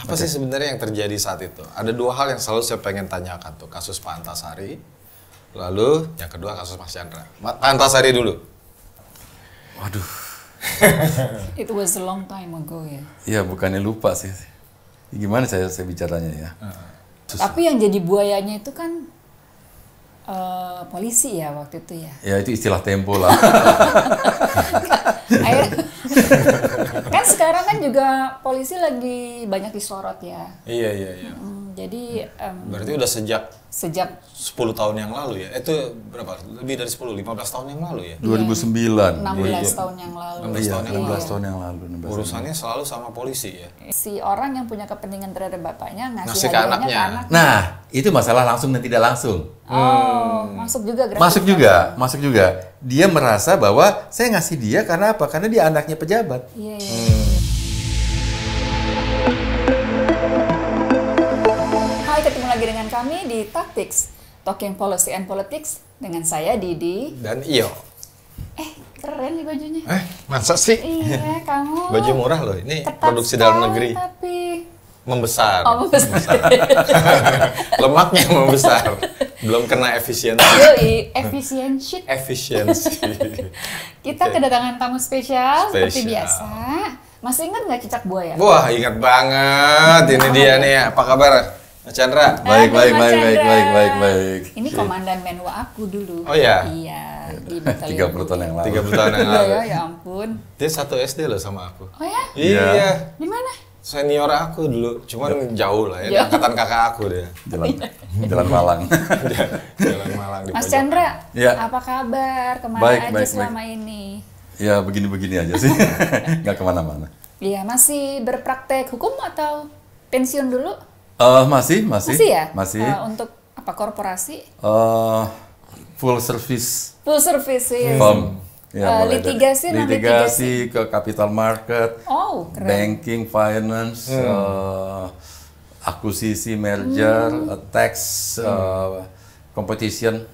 Apa sih sebenarnya yang terjadi saat itu? Ada dua hal yang selalu saya pengen tanyakan tuh, kasus Pak Antasari, lalu yang kedua kasus Mas Chandra. Pak Antasari dulu. Waduh. It was a long time ago ya. Iya, bukannya lupa sih. Gimana saya bicaranya ya? Tapi yang jadi buayanya itu kan polisi ya waktu itu ya. Ya itu istilah Tempo lah. Kan sekarang kan juga polisi lagi banyak disorot ya. Iya. Jadi Berarti udah sejak sejak 10 tahun yang lalu ya? Itu berapa? Lebih dari 10, 15 tahun yang lalu ya? 2009. 16 tahun yang lalu. 16 tahun yang 16 tahun yang lalu. 16 tahun. Urusannya selalu sama polisi ya? Si orang yang punya kepentingan terhadap bapaknya Ngasih ngasih ke hadiahnya anaknya. ke anaknya. Nah, itu masalah langsung dan tidak langsung. Oh, masuk juga grafik. Masuk juga. Dia merasa bahwa saya ngasih dia karena apa? Karena dia anaknya pejabat. Iya. Hai, ketemu lagi dengan kami di Tactics, Talking Policy and Politics dengan saya Didi. Dan iyo. Keren nih bajunya. Masa sih? Iya, kamu. Baju murah loh, ini ketat produksi dalam sekali, negeri. Tapi Membesar. membesar. Lemaknya membesar. Belum kena efisiensi. Yoi, efisiensi. Efisiensi. Kita kedatangan tamu spesial seperti Spesial. biasa. Masih ingat nggak cicak buaya? Wah, ingat banget. Ini dia nih. Apa kabar, Mas Chandra? Baik, Aduh, Mas Chandra. baik. Ini komandan menwa aku dulu. Oh iya? Iya, di batalion 30 tahun yang lalu. 30 tahun yang Iya lalu. ya ampun. Dia satu SD loh sama aku. Oh ya? Iya. Di mana? Senior aku dulu. Cuman jauh lah ya. Jauh. Angkatan kakak aku dia. Jalan Malang. Jalan Malang di Mas pojok. Chandra, Ya. apa kabar? Kemana Baik, aja baik, selama ini? Ya begini-begini aja sih. Nggak kemana-mana. Iya, masih berpraktek hukum atau pensiun dulu? Masih. Masih ya? Masih. Untuk apa korporasi? Full service Full service ya. firm. Ya, mulai dari litigasi, litigasi ke capital market, Oh, keren. banking, finance, akuisisi, merger, tax, competition,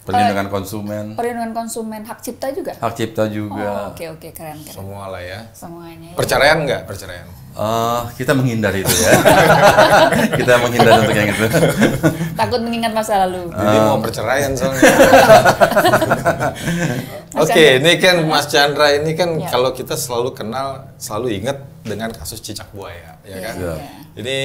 perlindungan konsumen, Perlindungan konsumen, hak cipta juga? hak cipta Oh, juga. oke, keren. Semua lah ya. Semuanya. Ya. Perceraian nggak? Perceraian. Kita menghindar itu ya. Kita menghindar untuk yang itu. Takut mengingat masa lalu. Jadi mau perceraian soalnya. Oke, ini kan Mas Chandra ini kan Ya. kalau kita selalu kenal, selalu ingat dengan kasus cicak buaya, ya kan? Iya. Ini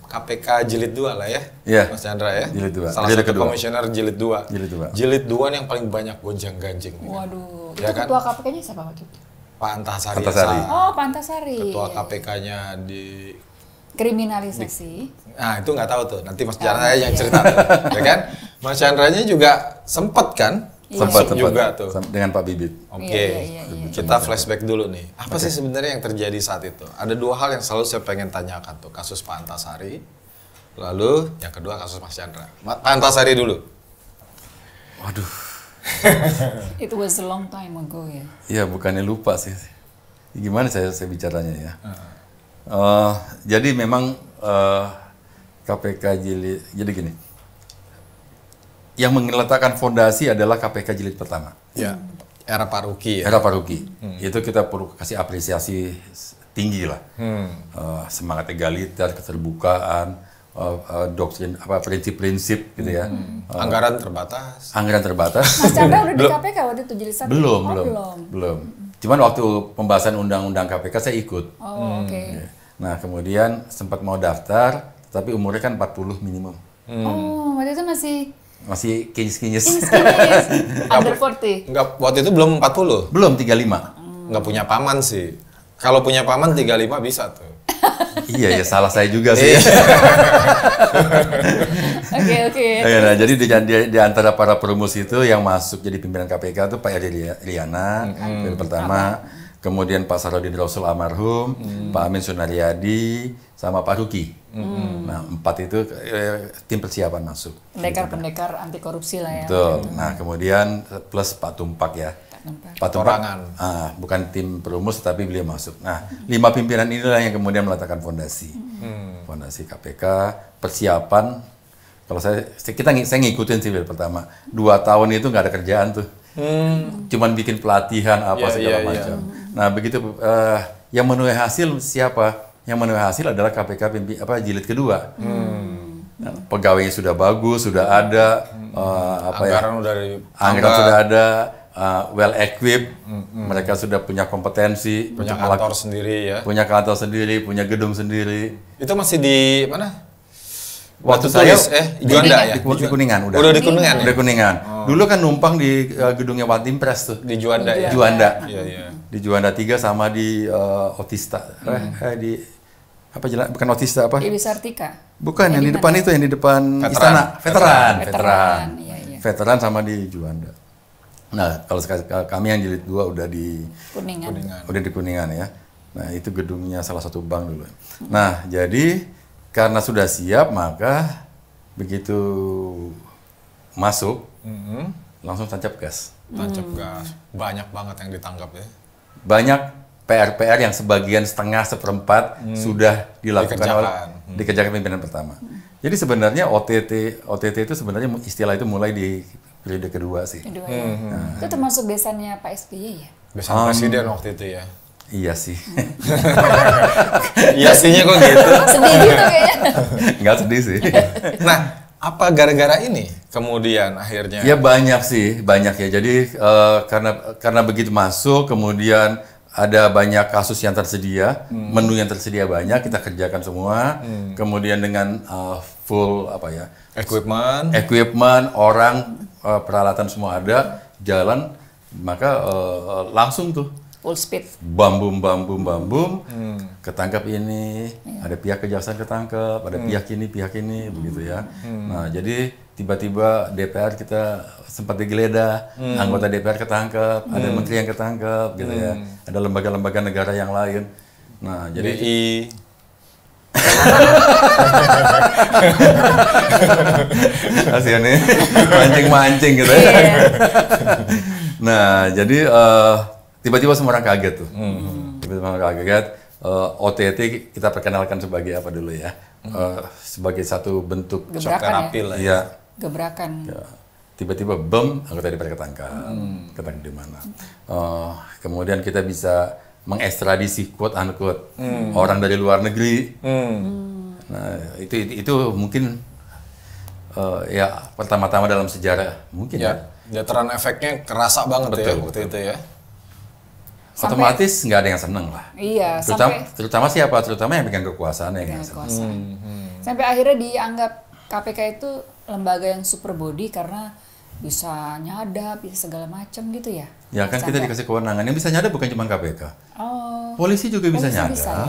KPK jilid 2 lah ya, Iya. Mas Chandra ya? Jilid 2. Salah Jilid satu kedua. komisioner jilid 2. Jilid 2. Jilid 2 yang paling banyak gonjang-ganjing. Waduh, Ya itu kan? ketua KPK-nya siapa waktu itu? Pak Antasari. Antasari. Esa. Oh, Pak Antasari. Ketua KPK-nya di... Kriminalisasi. Nah, itu nggak tahu tuh. Nanti Mas Chandra yang cerita tuh, ya kan? Mas Chandra-nya juga sempet kan? Sempat Masuk juga tuh. dengan Pak Bibit. Oke, Iya. kita flashback dulu nih. Apa sih sebenarnya yang terjadi saat itu? Ada dua hal yang selalu saya pengen tanyakan tuh. Kasus Pak Antasari, lalu yang kedua kasus Mas Chandra. Pak Antasari dulu. Waduh. It was a long time ago ya. Ya bukannya lupa sih. Gimana saya bicaranya ya? Jadi memang KPK jilid, jadi gini. Yang meletakkan fondasi adalah KPK jilid pertama. Ya, era Pak Ruki ya. Era Pak Ruki. Itu kita perlu kasih apresiasi tinggi lah. Semangat egaliter, keterbukaan, doktrin prinsip-prinsip gitu ya. Anggaran terbatas. Anggaran terbatas. Mas Chandra udah di KPK waktu itu jilid 1? Belum. Cuman waktu pembahasan undang-undang KPK saya ikut. Oh, oke. Nah, kemudian sempat mau daftar, tapi umurnya kan 40 minimum. Oh, waktu itu Masih kinyis-kinyis. under 40. Enggak, waktu itu belum 40. Belum 35. Nggak punya paman sih. Kalau punya paman 35 bisa tuh. Iya, ya salah saya juga sih. Oke. Nah, jadi di antara para perumus itu yang masuk jadi pimpinan KPK itu Pak Eri Riana, yang pertama. Kemudian Pak Sarodin Rasul almarhum, Pak Amin Sunaryadi, sama Pak Ruki. Nah, 4 itu tim persiapan masuk. Pendekar anti korupsi lah ya. Betul. Nah, kemudian plus Pak Tumpak ya. Pak Tumpak, bukan tim perumus tapi beliau masuk. Nah, 5 pimpinan inilah yang kemudian meletakkan fondasi. Fondasi KPK, persiapan. Kalau saya ngikutin sih pertama. 2 tahun itu nggak ada kerjaan tuh. Cuman bikin pelatihan apa segala macam. Nah, begitu yang menuai hasil siapa? yang menuai hasil adalah KPK jilid kedua. Nah, pegawainya sudah bagus, sudah ada, anggaran sudah ada, well equipped, mereka sudah punya kompetensi, punya kantor sendiri ya. Punya kantor sendiri, punya gedung sendiri. Itu masih di mana? Waktu saya Juanda ya? Di Kuningan udah. Udah di Kuningan. Udah Kuningan. Dulu kan numpang di gedungnya Wantimpres tuh. Di Juanda ya. Juanda. Iya. Di Juanda 3 sama di Otista. Di apa jalan bukan Otista apa? Di Wisartika. Bukan yang di depan itu, yang di depan istana. Veteran. Iya. Veteran sama di Juanda. Nah, kalau kami yang jilid 2 udah di Kuningan. Udah di Kuningan ya. Nah, itu gedungnya salah satu bank dulu. Nah, jadi karena sudah siap, maka begitu masuk langsung tancap gas. Tancap gas. Banyak banget yang ditangkap ya. Banyak PR-PR yang sebagian setengah, seperempat sudah dilakukan dikerjakan pimpinan pertama. Jadi sebenarnya OTT itu sebenarnya istilah itu mulai di periode kedua sih. Itu termasuk besannya Pak SBY ya? Besan presiden waktu itu ya. Iya sih. Iya sihnya kok gitu. Sedih gitu kayaknya. Nggak sedih sih. Nah, apa gara-gara ini kemudian akhirnya? Ya banyak ya. Jadi karena begitu masuk, kemudian ada banyak kasus yang tersedia, menu yang tersedia banyak, kita kerjakan semua. Kemudian dengan full equipment, orang, peralatan semua ada, jalan, maka langsung tuh. Full speed. Bam, ketangkap ini, ada pihak kejaksaan ketangkap, ada pihak ini, begitu ya. Nah, jadi tiba-tiba DPR kita sempat digeledah, anggota DPR ketangkap, ada menteri yang ketangkap, gitu ya. Ada lembaga-lembaga negara yang lain. Nah, jadi kasihan nih, mancing gitu ya. Nah, jadi tiba-tiba semua orang kaget tuh. Tiba-tiba orang kaget. OTT kita perkenalkan sebagai apa dulu ya? Sebagai satu bentuk shock terapi lah ya. Gebrakan. Ya. Tiba-tiba anggota DPR ketangkap. Ketangkap di mana? Kemudian kita bisa mengekstradisi quote unquote orang dari luar negeri. Nah, itu mungkin ya pertama-tama dalam sejarah mungkin ya. Jataran efeknya kerasa banget ya waktu itu ya. Otomatis nggak ada yang seneng lah. Iya. Terutama siapa? Terutama yang pegang kekuasaan yang nggak seneng. Sampai akhirnya dianggap KPK itu lembaga yang super body karena bisa nyadap, bisa segala macam gitu ya. Ya kan kita dikasih kewenangan. Yang bisa nyadap bukan cuma KPK. Oh. Polisi juga bisa nyadap. Ya?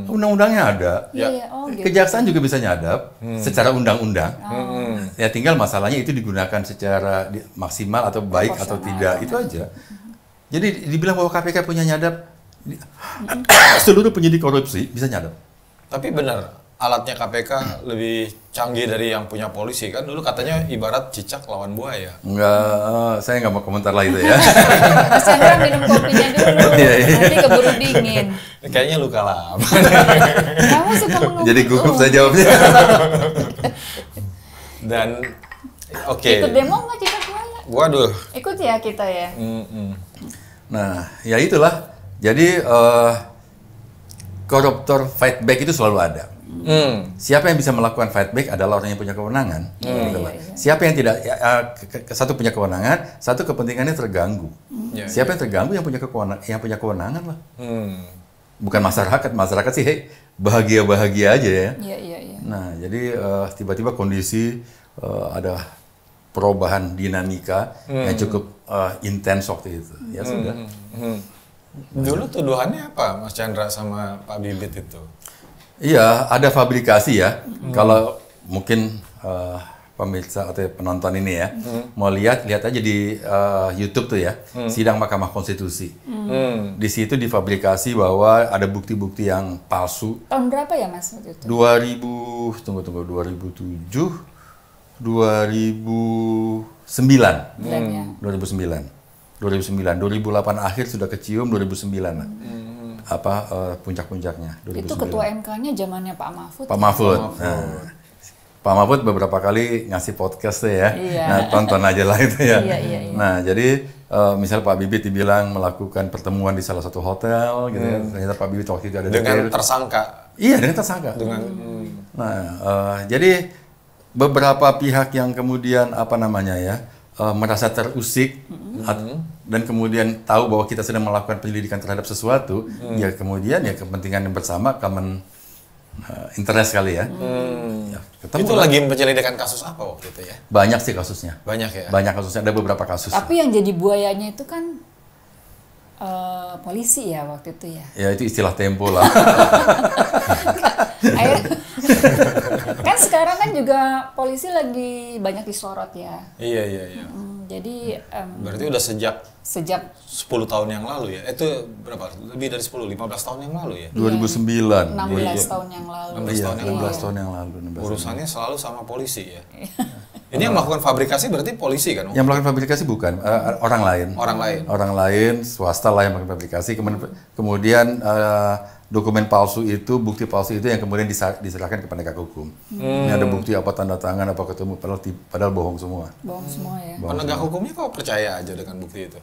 Undang-undangnya ada. Iya. Oh, gitu. Kejaksaan juga bisa nyadap secara undang-undang. Ya tinggal masalahnya itu digunakan secara maksimal atau baik atau tidak. Itu aja. Jadi dibilang bahwa KPK punya nyadap, seluruh penyidik korupsi bisa nyadap. Tapi benar, alatnya KPK lebih canggih dari yang punya polisi kan? Dulu katanya ibarat cicak lawan buaya. Enggak, saya nggak mau komentar lah itu ya. Mas Chandra minum kopinya dulu, nanti keburu dingin. Kayaknya luka lama. Kamu suka mengumpul. Jadi gugup saya jawabnya. Dan oke. Ikut demo nggak cicak buaya? Waduh. Ikut ya kita ya. Nah, ya itulah. Jadi koruptor fight back itu selalu ada. Siapa yang bisa melakukan fight back adalah orang yang punya kewenangan. Siapa yang tidak, satu punya kewenangan, satu kepentingannya terganggu. Siapa yang terganggu yang punya kewenangan lah. Bukan masyarakat sih bahagia aja ya. Nah, jadi tiba-tiba kondisi ada perubahan dinamika yang cukup intens waktu itu. Ya sudah. Dulu tuduhannya apa Mas Chandra sama Pak Bibit itu? Iya, ada fabrikasi ya. Kalau mungkin pemirsa atau penonton ini ya mau lihat aja di YouTube tuh ya, sidang Mahkamah Konstitusi. Di situ difabrikasi bahwa ada bukti-bukti yang palsu. Tahun berapa ya Mas waktu itu? 2007. 2009. 2008 akhir sudah kecium 2009 lah. Puncak-puncaknya 2009. Itu ketua MK-nya zamannya Pak Mahfud. Pak Mahfud. Nah, Pak Mahfud beberapa kali ngasih podcast tuh ya. Iya. Nah, tonton aja lah itu ya. Iya. Nah, jadi Misal Pak Bibit dibilang melakukan pertemuan di salah satu hotel, gitu kan. Ternyata Pak Bibit waktu itu ada dengan tersangka. Iya, dengan tersangka. Nah, jadi beberapa pihak yang kemudian merasa terusik dan kemudian tahu bahwa kita sedang melakukan penyelidikan terhadap sesuatu, ya kemudian ya kepentingan yang bersama common interest kali ya. Ya, itu lagi penyelidikan kasus apa waktu itu ya? Banyak sih kasusnya. Banyak ya? Banyak kasusnya, ada beberapa kasus. Tapi yang jadi buayanya itu kan polisi ya waktu itu ya. Ya itu istilah Tempo lah. Kan sekarang kan juga polisi lagi banyak disorot ya. Iya. Jadi berarti udah sejak 10 tahun yang lalu ya? Itu berapa? Lebih dari 10, 15 tahun yang lalu ya? 2009. 16 tahun yang lalu. 16 tahun yang lalu. Urusannya selalu sama polisi ya? Ini yang melakukan fabrikasi berarti polisi kan? Yang melakukan fabrikasi bukan, orang lain. Orang lain, swasta lah yang melakukan fabrikasi. Kemudian dokumen palsu itu, bukti palsu itu yang kemudian diserahkan ke penegak hukum. Ini ada bukti apa tanda tangan, apa ketemu, padahal bohong semua. Bohong semua ya. Penegak hukumnya kok percaya aja dengan bukti itu?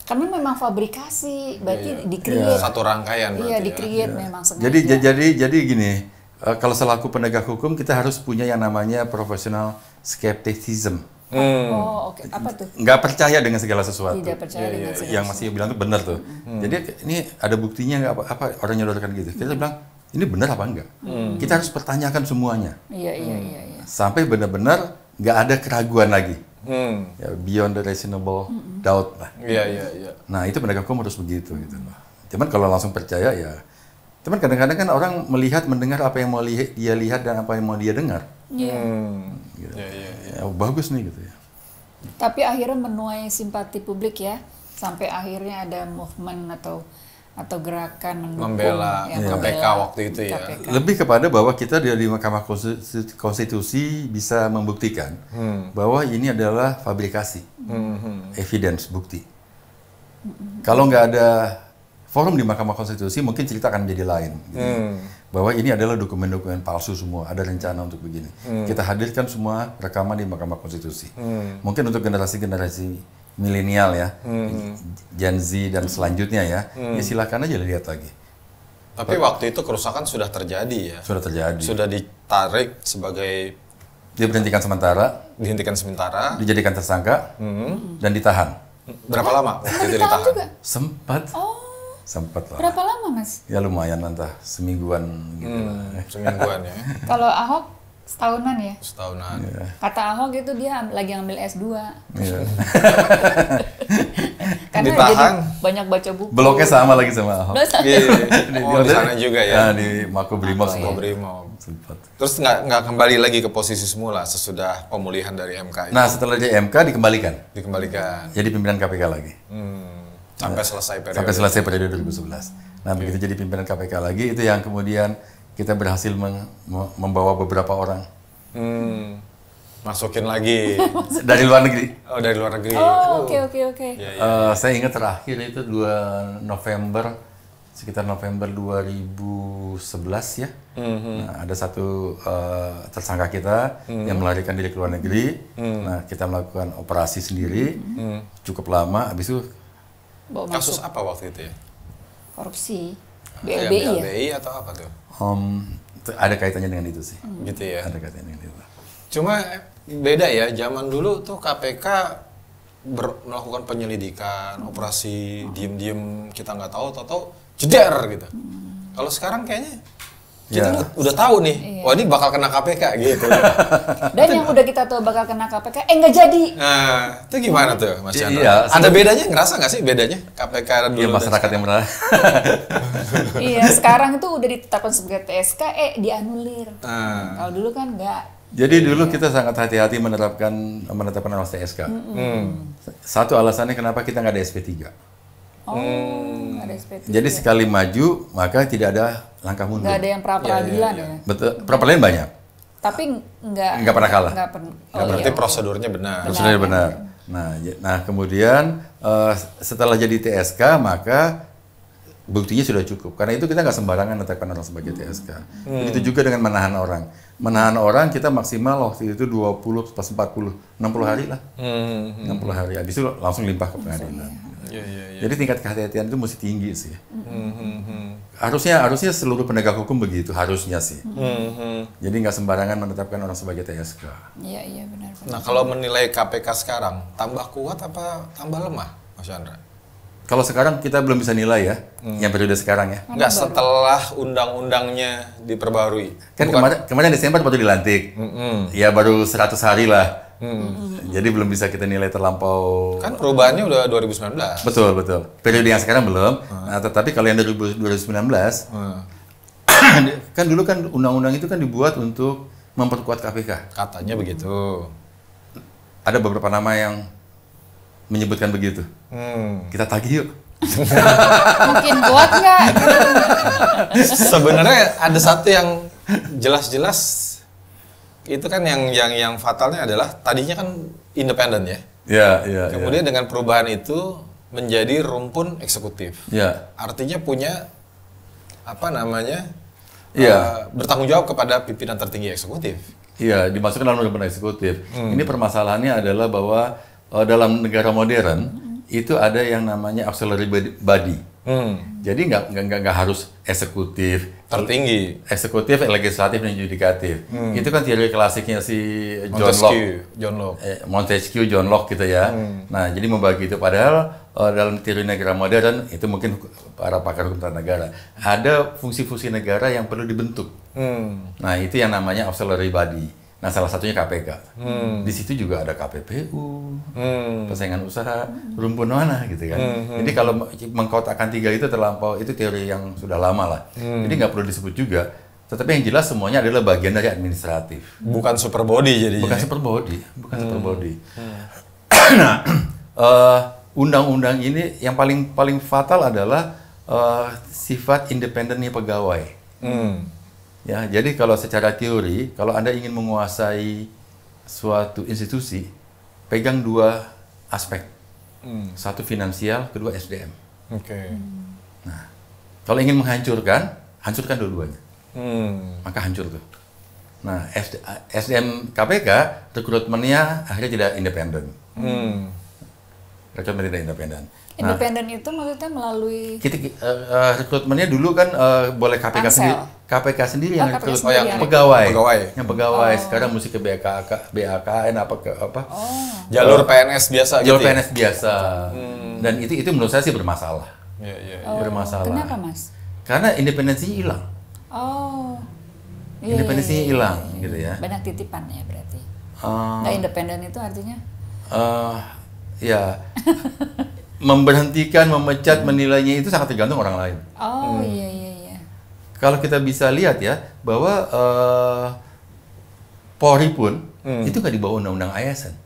Karena memang fabrikasi, berarti di-create. Satu rangkaian berarti. Iya, di-create memang sengaja. Jadi gini, kalau selaku penegak hukum kita harus punya yang namanya professional skepticism. Oh, oke. Apa tuh? Nggak percaya dengan segala sesuatu. Tidak percaya dengan segala Yang masih bilang itu benar tuh. Jadi ini ada buktinya nggak apa orang nyodorkan gitu. Kita bilang ini benar apa enggak? Kita harus pertanyakan semuanya. Iya. Sampai benar-benar nggak ada keraguan lagi. Ya, beyond the reasonable doubt lah. Iya. Nah itu penegak hukum harus begitu gitu loh. Cuman kalau langsung percaya ya. Cuman kadang-kadang kan orang melihat, mendengar apa yang mau dia lihat dan apa yang mau dia dengar. Iya. Gitu. Ya, bagus nih gitu ya. Tapi akhirnya menuai simpati publik ya, sampai akhirnya ada movement atau gerakan mendukung membela KPK waktu itu ya. KPK. Lebih kepada bahwa kita di Mahkamah Konstitusi bisa membuktikan bahwa ini adalah fabrikasi, evidence, bukti. Kalau nggak ada forum di Mahkamah Konstitusi, mungkin cerita akan menjadi lain. Gitu. Bahwa ini adalah dokumen-dokumen palsu semua, ada rencana untuk begini. Kita hadirkan semua rekaman di Mahkamah Konstitusi. Mungkin untuk generasi-generasi milenial ya, Gen Z dan selanjutnya ya silakan aja lihat lagi. Tapi waktu itu kerusakan sudah terjadi ya? Sudah terjadi. Sudah ditarik sebagai... Dihentikan sementara, dijadikan tersangka, dan ditahan. Berapa lama waktu itu ditahan? Juga? Sempat lah. Berapa lama Mas? Ya lumayan entah semingguan gitu lah. Semingguan ya. Kalau Ahok setahunan ya? Setahunan. Kata Ahok itu dia lagi ambil S2. Iya. Karena ditahan. jadi banyak baca buku. Bloknya sama lagi sama Ahok. Oh, di sana juga ya? Di Makobrimob. Sempat. Terus nggak kembali lagi ke posisi semula sesudah pemulihan dari MK itu? Nah setelah di MK dikembalikan. Jadi pimpinan KPK lagi. Sampai selesai periode. Sampai selesai periode 2011. Nah begitu jadi pimpinan KPK lagi, itu yang kemudian kita berhasil membawa beberapa orang. Masukin lagi. Dari luar negeri. Oh, dari luar negeri. Oh, oke. Saya ingat terakhir itu 2 November, sekitar November 2011 ya. Nah, ada satu tersangka kita yang melarikan diri ke luar negeri. Nah, kita melakukan operasi sendiri, cukup lama. Habis itu kasus apa waktu itu ya? Korupsi. BLBI ya? BLBI atau apa tuh? Ada kaitannya dengan itu sih. Gitu ya? Ada kaitannya dengan itu. Cuma beda ya, zaman dulu tuh KPK melakukan penyelidikan, operasi diem-diem kita nggak tahu jeder gitu. Kalau sekarang kayaknya kita udah tahu nih, wah ini bakal kena KPK gitu. Dan yang udah kita tahu bakal kena KPK, nggak jadi. Nah, itu gimana tuh Mas Chandra? Iya, ada bedanya, ngerasa nggak sih bedanya KPK dulu? Iya, masyarakat yang merah. Iya, sekarang itu udah ditetapkan sebagai TSK, dianulir. Kalau dulu kan nggak. Jadi dulu kita sangat hati-hati menetapkan alas TSK. Satu alasannya kenapa kita nggak ada SP3. Nggak ada SP3. Jadi sekali maju maka tidak ada langkah mundur. Nggak ada yang pra-peradilan ya. Betul, pra-peradilan banyak. Tapi nggak pernah kalah. Berarti prosedurnya benar. Prosedurnya benar. Nah kemudian setelah jadi TSK maka buktinya sudah cukup. Karena itu kita nggak sembarangan menetapkan orang sebagai TSK. Begitu juga dengan menahan orang. Menahan orang kita maksimal waktu itu 20 pas 40, 60 hari lah. 60 hari. Habis itu langsung limpah ke pengadilan. Jadi tingkat kehati-hatian itu mesti tinggi sih. Harusnya seluruh penegak hukum begitu, harusnya sih. Jadi nggak sembarangan menetapkan orang sebagai TSK. Iya benar. Nah kalau menilai KPK sekarang, tambah kuat apa tambah lemah, Mas Chandra? Kalau sekarang kita belum bisa nilai ya, yang periode sekarang ya. Nggak setelah undang-undangnya diperbarui. Kan kemarin Desember baru dilantik, ya baru 100 hari lah. Jadi belum bisa kita nilai terlampau. Kan perubahannya udah 2019. Betul. Periode yang sekarang belum. Nah, tetapi kalau yang dari 2019, kan dulu kan undang-undang itu kan dibuat untuk memperkuat KPK. Katanya begitu. Ada beberapa nama yang menyebutkan begitu. Kita tagih yuk. Mungkin kuat nggak? Sebenarnya ada satu yang jelas-jelas itu kan yang fatalnya adalah tadinya kan independen ya. Iya. Kemudian dengan perubahan itu menjadi rumpun eksekutif. Iya. Artinya punya apa namanya? Iya. Bertanggung jawab kepada pimpinan tertinggi eksekutif. Iya, dimasukkan dalam rumpun eksekutif. Ini permasalahannya adalah bahwa dalam negara modern itu ada yang namanya auxiliary body. Jadi nggak harus eksekutif, tertinggi, eksekutif, legislatif dan yudikatif. Itu kan teori klasiknya si Montesquieu, John Locke gitu ya. Nah, jadi membagi itu padahal dalam teori negara modern itu mungkin para pakar hukum tata negara ada fungsi-fungsi negara yang perlu dibentuk. Nah, itu yang namanya auxiliary body. Nah, salah satunya KPK. Di situ juga ada KPPU, persaingan usaha, rumpun mana gitu kan. Jadi kalau mengkotakkan tiga itu terlampau, itu teori yang sudah lama lah. Jadi nggak perlu disebut juga. Tetapi yang jelas semuanya adalah bagian dari administratif. Bukan super body jadi. Bukan super body. Nah, undang-undang ini yang paling fatal adalah sifat independennya pegawai. Ya, jadi kalau secara teori, kalau Anda ingin menguasai suatu institusi, pegang dua aspek. Satu finansial, kedua SDM. Nah, kalau ingin menghancurkan, hancurkan dua-duanya. Maka hancur tuh. Nah, SDM KPK, rekrutmennya akhirnya tidak independen. Rekrutmen tidak independen. Independen itu maksudnya melalui rekrutmennya dulu kan boleh KPK sendiri yang rekrut pegawai. Yang pegawai sekarang mesti ke BAKN apa? Jalur PNS biasa. Jalur PNS biasa. Dan itu menurut saya sih bermasalah. Bermasalah. Kenapa, Mas? Karena independensinya hilang. Independensinya hilang gitu ya. Banyak titipan ya berarti. Nggak independen itu artinya? Ya. Memberhentikan, memecat, menilainya itu sangat tergantung orang lain. Iya. Kalau kita bisa lihat ya, bahwa Polri pun itu nggak di bawah undang-undang ASN.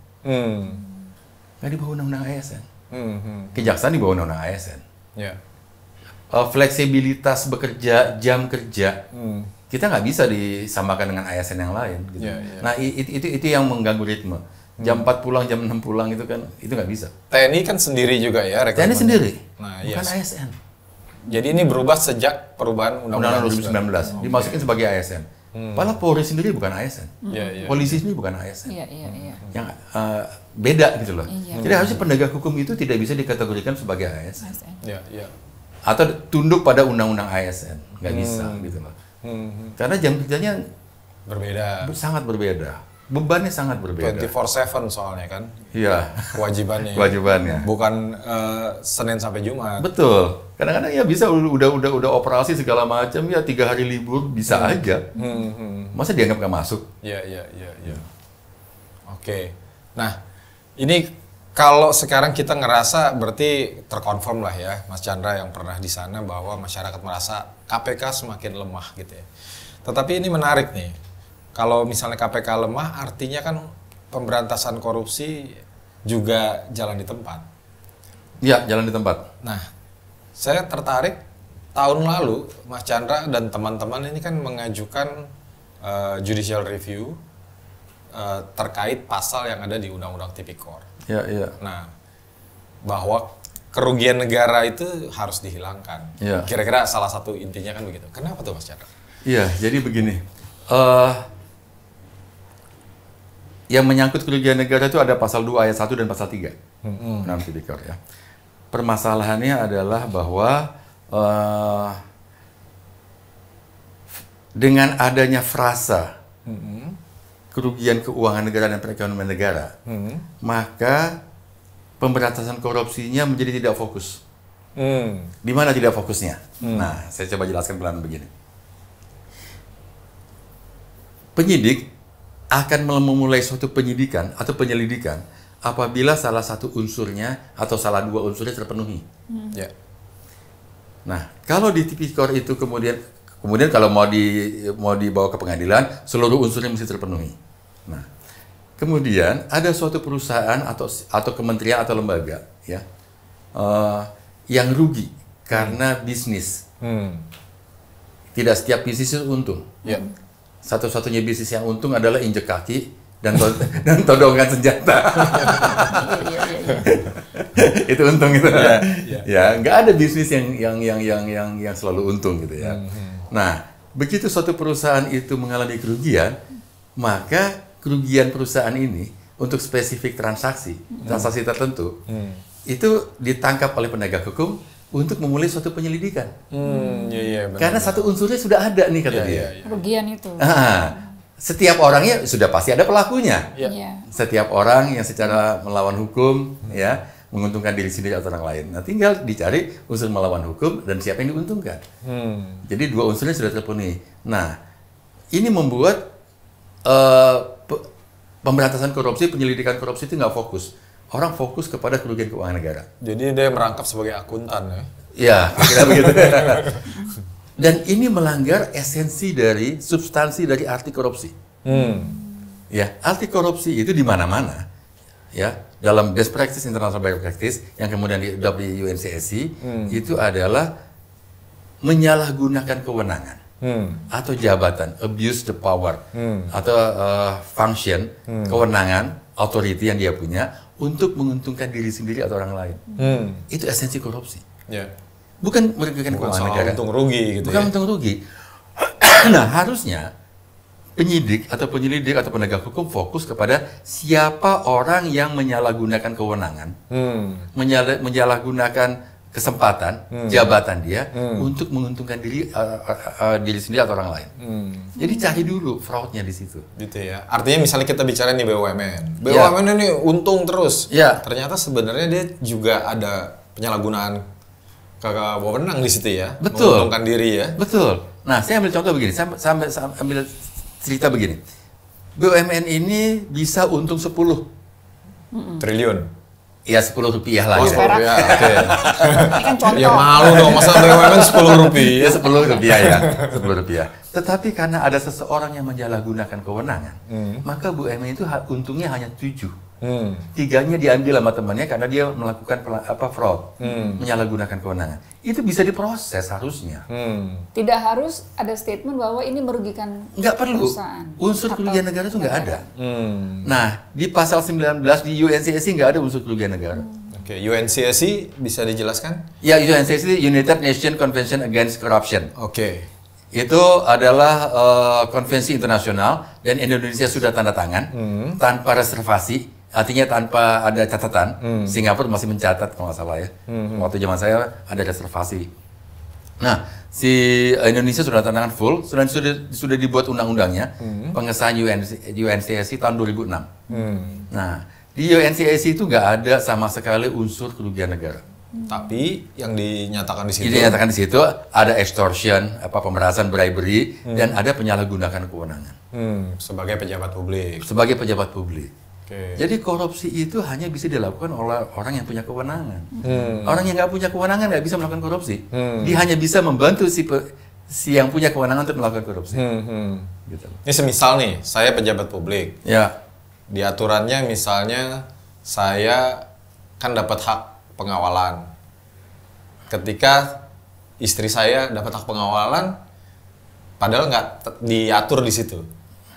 Nggak di bawah undang-undang ASN. Kejaksaan di bawah undang-undang ASN. Fleksibilitas bekerja, jam kerja, kita nggak bisa disamakan dengan ASN yang lain. Gitu. Nah, itu yang mengganggu ritme. Jam 4 pulang, jam 6 pulang itu kan, itu nggak bisa. TNI kan sendiri juga ya rekrutmennya. TNI sendiri, bukan ASN. Jadi ini berubah sejak perubahan Undang-Undang 2019, dimasukin sebagai ASN. Padahal Polri sendiri bukan ASN, polisi sendiri bukan ASN. Yang beda gitu loh. Jadi harusnya penegak hukum itu tidak bisa dikategorikan sebagai ASN. Atau tunduk pada undang-undang ASN, nggak bisa gitu loh. Karena jam kerjanya sangat berbeda. Bebannya sangat berbeda. 24/7 soalnya kan. Iya. Kewajibannya. Bukan Senin sampai Jumat. Betul. Kadang-kadang ya bisa udah operasi segala macam ya 3 hari libur bisa aja. Masa dianggap nggak masuk? Iya. Oke. Nah, ini kalau sekarang kita ngerasa berarti terkonfirm lah ya, Mas Chandra yang pernah di sana bahwa masyarakat merasa KPK semakin lemah gitu ya. Tetapi ini menarik nih. Kalau misalnya KPK lemah, artinya kan pemberantasan korupsi juga jalan di tempat. Iya, jalan di tempat. Nah, saya tertarik tahun lalu Mas Chandra dan teman-teman ini kan mengajukan judicial review terkait pasal yang ada di Undang-Undang Tipikor. Iya. Nah, bahwa kerugian negara itu harus dihilangkan. Iya. Kira-kira salah satu intinya kan begitu. Kenapa tuh Mas Chandra? Iya, jadi begini. Yang menyangkut kerugian negara itu ada pasal 2 ayat 1 dan pasal 3. Dalam tipikor ya. Permasalahannya adalah bahwa dengan adanya frasa kerugian keuangan negara dan perekonomian negara, maka pemberantasan korupsinya menjadi tidak fokus. Di mana tidak fokusnya? Nah, saya coba jelaskan pelan begini. Penyidik akan memulai suatu penyidikan atau penyelidikan apabila salah satu unsurnya atau salah dua unsurnya terpenuhi. Ya. Nah, kalau di tipikor itu kemudian kalau mau dibawa ke pengadilan, seluruh unsurnya mesti terpenuhi. Nah, kemudian ada suatu perusahaan atau kementerian atau lembaga ya yang rugi karena bisnis. Tidak setiap bisnis itu untung. Ya. Satu-satunya bisnis yang untung adalah injek kaki dan todongan senjata. Itu untung itu. Ya, nggak ada bisnis yang selalu untung gitu ya. Nah, begitu suatu perusahaan itu mengalami kerugian, maka kerugian perusahaan ini untuk spesifik transaksi tertentu, itu ditangkap oleh penegak hukum untuk memulai suatu penyelidikan. Benar, karena satu unsurnya sudah ada nih kata dia. Kerugian itu. Setiap orangnya sudah pasti ada pelakunya. Iya. Setiap orang yang secara melawan hukum ya menguntungkan diri sendiri atau orang lain. Nah, tinggal dicari unsur melawan hukum dan siapa yang diuntungkan. Jadi dua unsurnya sudah terpenuhi. Nah, ini membuat pemberantasan korupsi, penyelidikan korupsi itu nggak fokus. Orang fokus kepada kerugian keuangan negara. Jadi dia merangkap sebagai akuntan ya? Ya, kira begitu. Dan ini melanggar esensi dari, substansi dari arti korupsi. Ya, arti korupsi itu di mana-mana. Ya, dalam best practice, international best practice, yang kemudian di UNCSC, itu adalah menyalahgunakan kewenangan. Atau jabatan, abuse the power, atau function, kewenangan, authority yang dia punya, untuk menguntungkan diri sendiri atau orang lain. Itu esensi korupsi. Ya. Bukan merugikan keuangan negara. Untung rugi gitu. Bukan untung rugi. Nah, harusnya penyidik atau penyelidik atau penegak hukum fokus kepada siapa orang yang menyalahgunakan kewenangan, menyalahgunakan kesempatan, jabatan dia untuk menguntungkan diri sendiri atau orang lain. Jadi cari dulu fraudnya di situ. Gitu ya. Artinya misalnya kita bicara nih BUMN. BUMN ini untung terus. Ya. Ternyata sebenarnya dia juga ada penyalahgunaan wewenang di situ ya. Betul. Menguntungkan diri ya. Betul. Nah, saya ambil contoh begini. Saya ambil cerita begini. BUMN ini bisa untung 10 triliun. Ya, 10 rupiah lah. Oh, Ya. 10 rupiah. Oke. Ini kan contoh. Ya malu dong, masa BUMN 10 rupiah. Ya, 10 rupiah ya. 10 rupiah. Tetapi karena ada seseorang yang menyalahgunakan kewenangan, maka BUMN itu untungnya hanya 7. 3-nya diambil sama temannya karena dia melakukan fraud, menyalahgunakan kewenangan. Itu bisa diproses harusnya. Tidak harus ada statement bahwa ini merugikan Nggak perlu. perusahaan. Unsur kerugian negara itu nggak ada. Nah, di pasal 19 di UNCSC nggak ada unsur kerugian negara. Oke, UNCSC bisa dijelaskan? Ya, UNCSC United Nations Convention Against Corruption. Oke. Itu adalah konvensi internasional dan Indonesia sudah tanda tangan tanpa reservasi. Artinya tanpa ada catatan. Singapura masih mencatat kalau nggak salah ya. Waktu zaman saya ada reservasi. Nah, si Indonesia sudah tanda tangan full, sudah dibuat undang-undangnya, pengesahan UNCSC tahun 2006. Nah, di UNCSC itu nggak ada sama sekali unsur kerugian negara. Tapi yang dinyatakan di situ. Dinyatakan di situ ada extortion, pemerasan, bribery, dan ada penyalahgunaan kewenangan. Sebagai pejabat publik. Sebagai pejabat publik. Okay. Jadi korupsi itu hanya bisa dilakukan oleh orang yang punya kewenangan. Orang yang nggak punya kewenangan nggak bisa melakukan korupsi. Dia hanya bisa membantu si yang punya kewenangan untuk melakukan korupsi. Gitu. Ini semisal nih, saya pejabat publik. Ya. Di aturannya misalnya saya kan dapat hak pengawalan. Ketika istri saya dapat hak pengawalan, padahal nggak diatur di situ.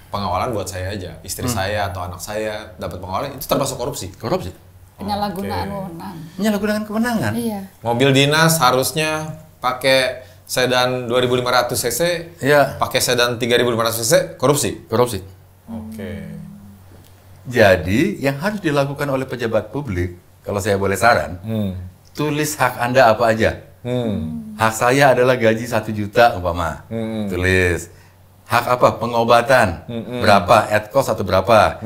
Pengawalan buat saya aja, istri saya atau anak saya dapat pengawalan, itu termasuk korupsi. Korupsi. Penyalahgunaan wewenang. Menyalahgunakan kewenangan. Iya. Mobil dinas harusnya pakai sedan 2500 cc, Iya. pakai sedan 3500 cc, korupsi. Korupsi. Oke. Jadi yang harus dilakukan oleh pejabat publik, kalau saya boleh saran, tulis hak Anda apa aja. Hak saya adalah gaji 1 juta umpama. Tulis. Hak apa? Pengobatan. Berapa? Ad-cost atau berapa?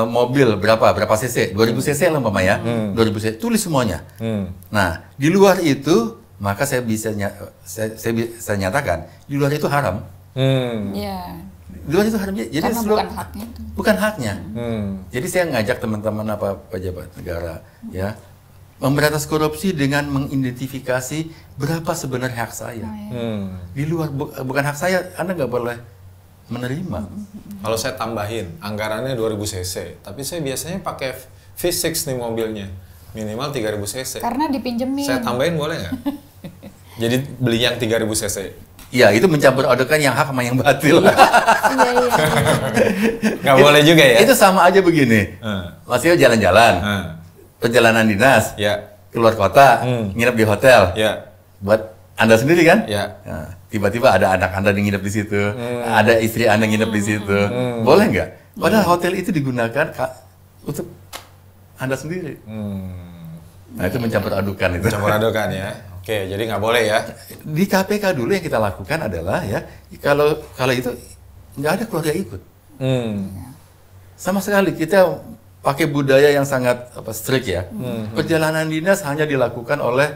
Mobil berapa? Berapa cc? 2000 cc lah umpama ya. 2000 cc. Tulis semuanya. Nah, di luar itu, maka saya bisa saya nyatakan, di luar itu haram. Iya. Di luar itu haram. Jadi Karena bukan haknya itu. Bukan haknya. Jadi saya ngajak teman-teman pejabat negara ya, memberantas korupsi dengan mengidentifikasi berapa sebenarnya hak saya. Di luar bukan hak saya, Anda nggak boleh menerima. Kalau saya tambahin, anggarannya 2000 cc, tapi saya biasanya pakai V6 nih mobilnya, minimal 3000 cc. Karena dipinjemin. Saya tambahin boleh nggak? Jadi beli yang 3000 cc. Ya, itu mencampur adukan yang hak sama yang batil. Iya. Nggak boleh juga ya? Itu sama aja begini. Maksudnya jalan-jalan, perjalanan dinas, Ya. keluar kota, nginep di hotel. Ya. Buat Anda sendiri kan? Ya. Nah, tiba-tiba ada anak Anda yang nginep di situ, ada istri Anda nginep di situ. Boleh nggak? Padahal hotel itu digunakan untuk Anda sendiri. Nah, itu mencampur adukan itu. Campur adukan ya. Oke, jadi nggak boleh ya? Di KPK dulu yang kita lakukan adalah ya, kalau itu nggak ada keluarga ikut. Sama sekali kita pakai budaya yang sangat strict ya. Perjalanan dinas hanya dilakukan oleh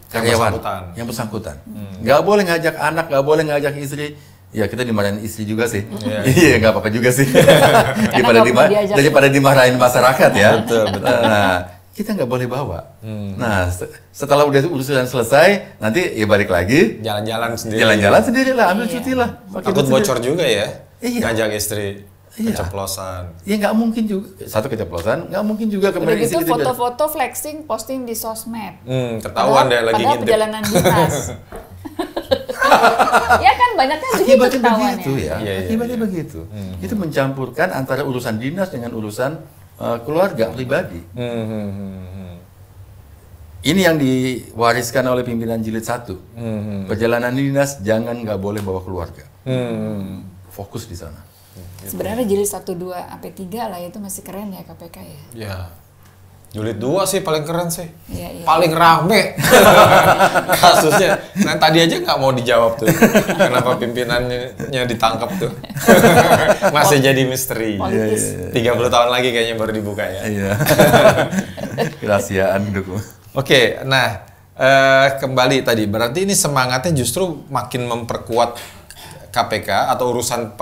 karyawan yang bersangkutan. Nggak boleh ngajak anak, nggak boleh ngajak istri. Ya kita dimarahin istri juga sih. Iya nggak apa-apa juga sih. daripada dimarahin masyarakat ya. Betul. Nah, kita nggak boleh bawa. Nah, setelah urusan selesai, nanti ya balik lagi. Jalan-jalan sendiri. Jalan-jalan sendiri lah, ambil cuti lah. Takut bocor juga ya? Iya. Ngajak istri. Keceplosan. Ya nggak mungkin juga. Satu keceplosan, nggak mungkin juga Udah kemarin gitu foto-foto flexing posting di sosmed. Ketahuan deh lagi padahal ngintip. perjalanan dinas. Ya kan banyaknya begitu Akibatnya ketahuannya. begitu ya. Akibatnya begitu. Itu mencampurkan antara urusan dinas dengan urusan keluarga pribadi. Ini yang diwariskan oleh pimpinan jilid 1. Perjalanan dinas jangan nggak boleh bawa keluarga. Fokus di sana. Sebenarnya jilid 1, 2, sampai 3 lah itu masih keren ya KPK ya. Ya. Jilid 2 sih paling keren sih. Iya. Paling rame kasusnya. Nah tadi aja nggak mau dijawab tuh. Kenapa pimpinannya ditangkap tuh. Masih jadi misteri. Politis. 30 tahun lagi kayaknya baru dibuka ya. Iya. Kerahasiaan dulu. Oke, nah kembali tadi. Berarti ini semangatnya justru makin memperkuat KPK atau urusan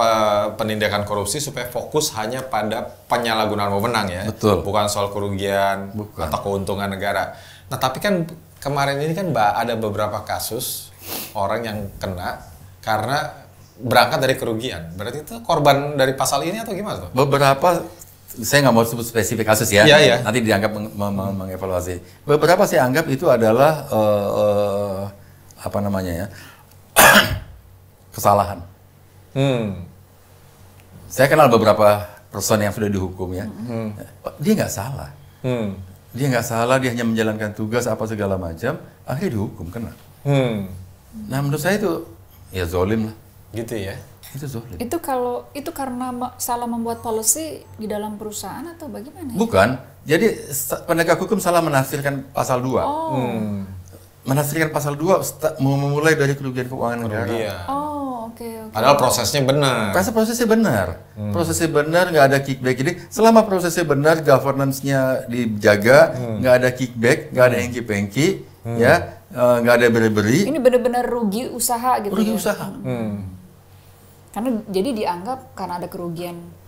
penindakan korupsi supaya fokus hanya pada penyalahgunaan wewenang ya. Betul. Bukan soal kerugian atau keuntungan negara. Nah, tapi kan kemarin ini kan ada beberapa kasus orang yang kena karena berangkat dari kerugian. Berarti itu korban dari pasal ini atau gimana tuh? Beberapa, saya nggak mau sebut spesifik kasus ya. Iya. Nanti dianggap mengevaluasi. Beberapa saya anggap itu adalah apa namanya ya? Kesalahan. Saya kenal beberapa person yang sudah dihukum ya. Dia nggak salah. Dia nggak salah, dia hanya menjalankan tugas apa segala macam, akhirnya dihukum kena. Nah menurut saya itu ya zolim lah. Gitu ya. Itu zolim. Itu karena salah membuat policy di dalam perusahaan atau bagaimana? Bukan. Jadi penegak hukum salah menafsirkan pasal 2. Menafsirkan pasal 2 memulai dari kerugian keuangan negara. Oke. Padahal prosesnya benar. Prosesnya benar. Prosesnya benar, nggak ada kickback. Jadi selama prosesnya benar, governance-nya dijaga, nggak ada kickback, nggak ada hengki-pengki, ya, nggak ada beri-beri. Ini benar-benar rugi usaha gitu. Rugi ya? usaha. Karena jadi dianggap karena ada kerugian.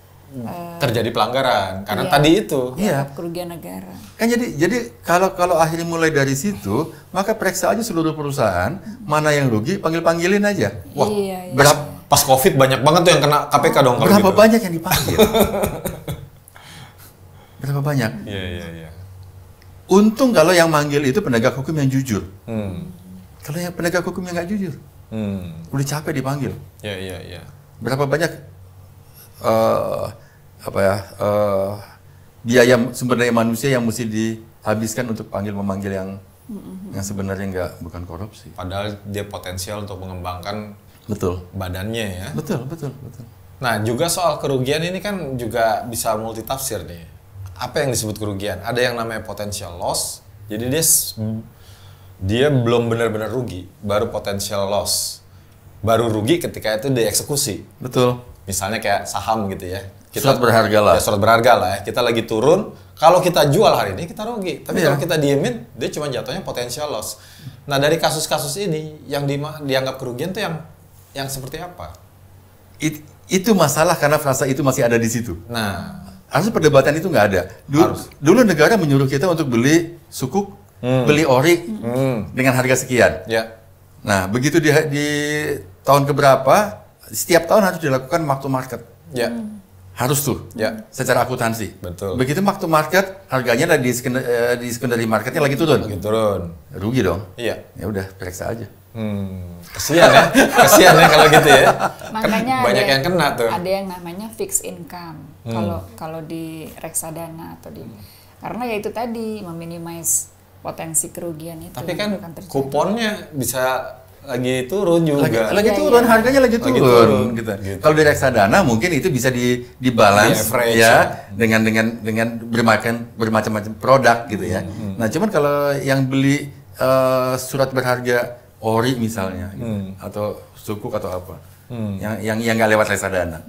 Terjadi pelanggaran karena tadi itu. Iya. Kerugian negara. Kan jadi kalau akhirnya mulai dari situ, maka periksa aja seluruh perusahaan, mana yang rugi, panggil-panggilin aja. Wah, Iya. pas COVID banyak banget tuh yang kena KPK dong kalau Berapa gitu. banyak yang dipanggil? Berapa banyak? Iya. Untung kalau yang manggil itu penegak hukum yang jujur. Kalau yang penegak hukum yang nggak jujur, udah capek dipanggil. Iya. Berapa banyak biaya sumber daya manusia yang mesti dihabiskan untuk memanggil yang sebenarnya bukan korupsi. Padahal dia potensial untuk mengembangkan Betul. badannya ya. Betul. Nah, juga soal kerugian ini kan juga bisa multitafsir nih. Apa yang disebut kerugian? Ada yang namanya potential loss. Jadi dia belum benar-benar rugi, baru potential loss. Baru rugi ketika itu dieksekusi. Betul. Misalnya kayak saham gitu ya. Surat berharga lah. Ya, surat berharga lah ya. Kita lagi turun, kalau kita jual hari ini kita rugi. Tapi kalau kita diemin, dia cuma jatuhnya potential loss. Nah, dari kasus-kasus ini yang dianggap kerugian tuh yang seperti apa? Itu masalah karena frasa itu masih ada di situ. Nah, harusnya perdebatan itu nggak ada. Dulu negara menyuruh kita untuk beli sukuk, beli ori dengan harga sekian. ya. Nah, begitu di tahun keberapa, setiap tahun harus dilakukan mark to market. Ya. Harus tuh, Ya. secara akuntansi. Betul. Begitu mark to market, harganya di secondary marketnya lagi turun. Lagi turun. Rugi dong. Iya. Ya udah, periksa aja. Kasihan ya. Kasihan ya kalau gitu ya. Makanya Banyak yang kena tuh. Ada yang namanya fixed income. Kalau di reksadana atau karena ya itu tadi meminimais potensi kerugian itu. Tapi kan akan terjadi. kuponnya bisa lagi turun juga. Lagi Iya, turun, iya. harganya lagi turun. Gitu. Kalau di reksadana mungkin itu bisa dibalance Di-average, ya dengan bermacam-macam produk gitu ya. Nah, cuman kalau yang beli surat berharga ori misalnya gitu, atau sukuk atau apa. Yang nggak lewat reksadana.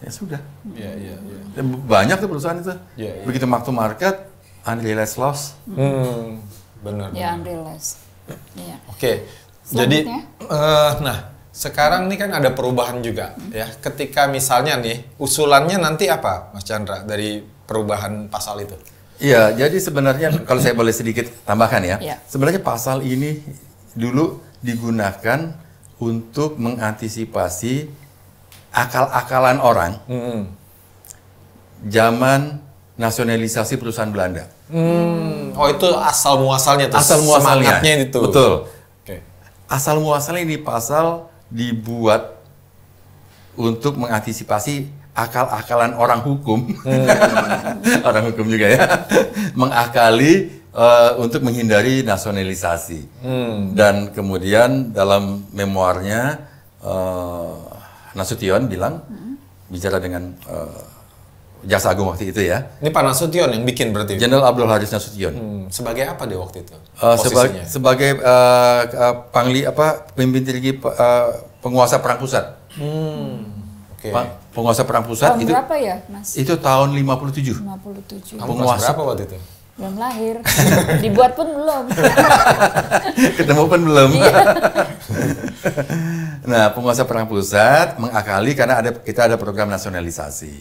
Ya sudah. Iya. Banyak tuh perusahaan itu. Iya. Begitu mark to market, unrealized loss. Benar. Ya unrealized. Iya. Oke. Jadi Selanjutnya? nah, sekarang ini kan ada perubahan juga ya. Ketika misalnya nih usulannya nanti apa, Mas Chandra, dari perubahan pasal itu? Iya, jadi sebenarnya kalau saya boleh sedikit tambahkan ya. Iya. Sebenarnya pasal ini dulu digunakan untuk mengantisipasi akal-akalan orang zaman nasionalisasi perusahaan Belanda. Oh, itu asal muasalnya tuh. Asal muasalnya. Semangatnya itu. Betul. Oke. Asal muasalnya ini pasal dibuat untuk mengantisipasi akal-akalan orang hukum, orang hukum juga ya, mengakali untuk menghindari nasionalisasi. Dan kemudian dalam memoarnya Nasution bilang, bicara dengan Jaksa Agung waktu itu ya. Ini Pak Nasution yang bikin berarti? Jenderal Abdul Haris Nasution. Sebagai apa dia waktu itu? Sebagai pemimpin tinggi penguasa perang pusat. Oke. Penguasa perang pusat Tahun itu berapa ya, Mas? itu tahun 57. 57. Kamu kelas berapa waktu itu? Belum lahir. Dibuat pun belum. Ketemu pun belum. Nah, penguasa perang pusat mengakali karena kita ada program nasionalisasi.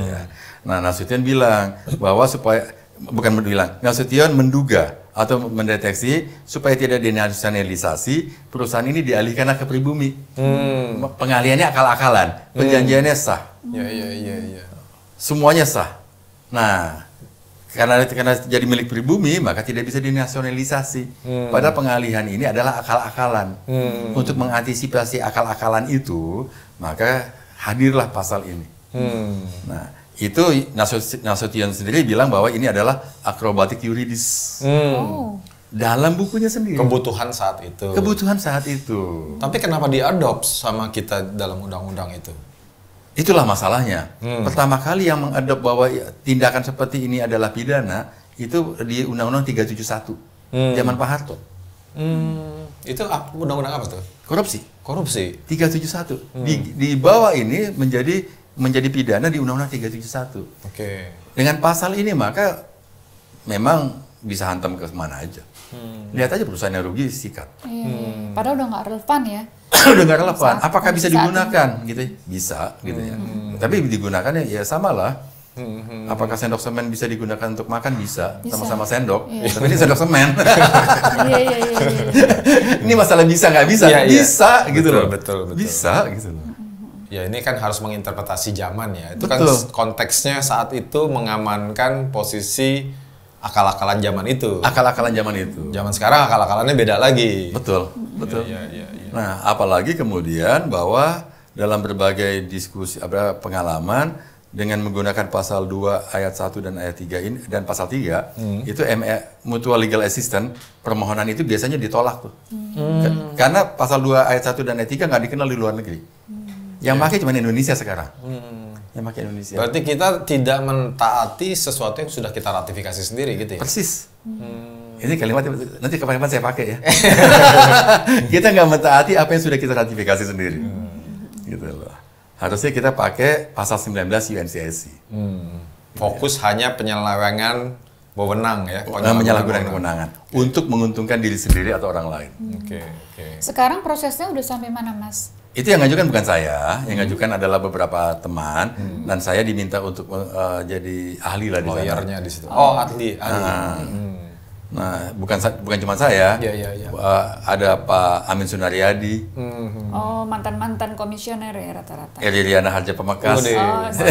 Ya. Nah, Nasution bilang bahwa Nasution menduga atau mendeteksi supaya tidak dinasionalisasi, perusahaan ini dialihkan ke pribumi. Pengalihannya akal-akalan, perjanjiannya sah. Iya. Semuanya sah. Nah, karena jadi milik pribumi, maka tidak bisa dinasionalisasi. Padahal pengalihan ini adalah akal-akalan. Untuk mengantisipasi akal-akalan itu, maka hadirlah pasal ini. Nah, itu Nasution sendiri bilang bahwa ini adalah akrobatik yuridis. Dalam bukunya sendiri. Kebutuhan saat itu. Kebutuhan saat itu. Tapi kenapa diadopt sama kita dalam undang-undang itu? Itulah masalahnya. Pertama kali yang mengadop bahwa tindakan seperti ini adalah pidana, itu di Undang-Undang 371. Zaman Pak Harto. Itu undang-undang apa tuh? Korupsi. 371. Di bawah ini menjadi pidana di Undang-Undang 371. Oke. Dengan pasal ini maka memang bisa hantam ke mana aja. Lihat aja perusahaan yang rugi sikat. Iya. Padahal udah nggak relevan ya. Udah nggak relevan. Apakah bisa digunakan? Gitu, bisa, gitu ya. Tapi digunakan ya sama lah. Apakah sendok semen bisa digunakan untuk makan? Bisa. Sama-sama sendok. Tapi ini sendok semen. Iya. Ini masalah bisa nggak bisa? Iya, iya. Bisa, gitu loh. Betul. Bisa, gitu loh. Ya ini kan harus menginterpretasi zaman ya. Itu Betul. kan konteksnya saat itu mengamankan posisi akal-akalan zaman itu. Akal-akalan zaman itu. Zaman sekarang akal-akalannya beda lagi. Betul. Iya. Nah, apalagi kemudian bahwa dalam berbagai diskusi pengalaman dengan menggunakan pasal 2 ayat 1 dan ayat 3 ini dan pasal 3 itu mutual legal assistance, permohonan itu biasanya ditolak tuh. Karena pasal 2 ayat 1 dan ayat 3 nggak dikenal di luar negeri. Yang pakai cuma Indonesia sekarang. Yang pakai Indonesia. Berarti kita tidak mentaati sesuatu yang sudah kita ratifikasi sendiri gitu ya? Persis. Ini kalimat nanti kapan-kapan saya pakai ya. Kita nggak mentaati apa yang sudah kita ratifikasi sendiri. Gitu loh. Harusnya kita pakai pasal 19 UNCIS. Fokus hanya penyelewengan wewenang ya. Menyalahgunakan kewenangan untuk menguntungkan diri sendiri atau orang lain. Oke. Sekarang prosesnya udah sampai mana, Mas? Itu yang ngajukan bukan saya, yang ngajukan adalah beberapa teman dan saya diminta untuk jadi ahli lah di sana. Lawyernya di situ. Oh, ahli. Nah, bukan cuma saya. Iya. Ada Pak Amin Sunaryadi. Oh, mantan komisioner ya rata-rata. Liliana Harja Pamekasan. Si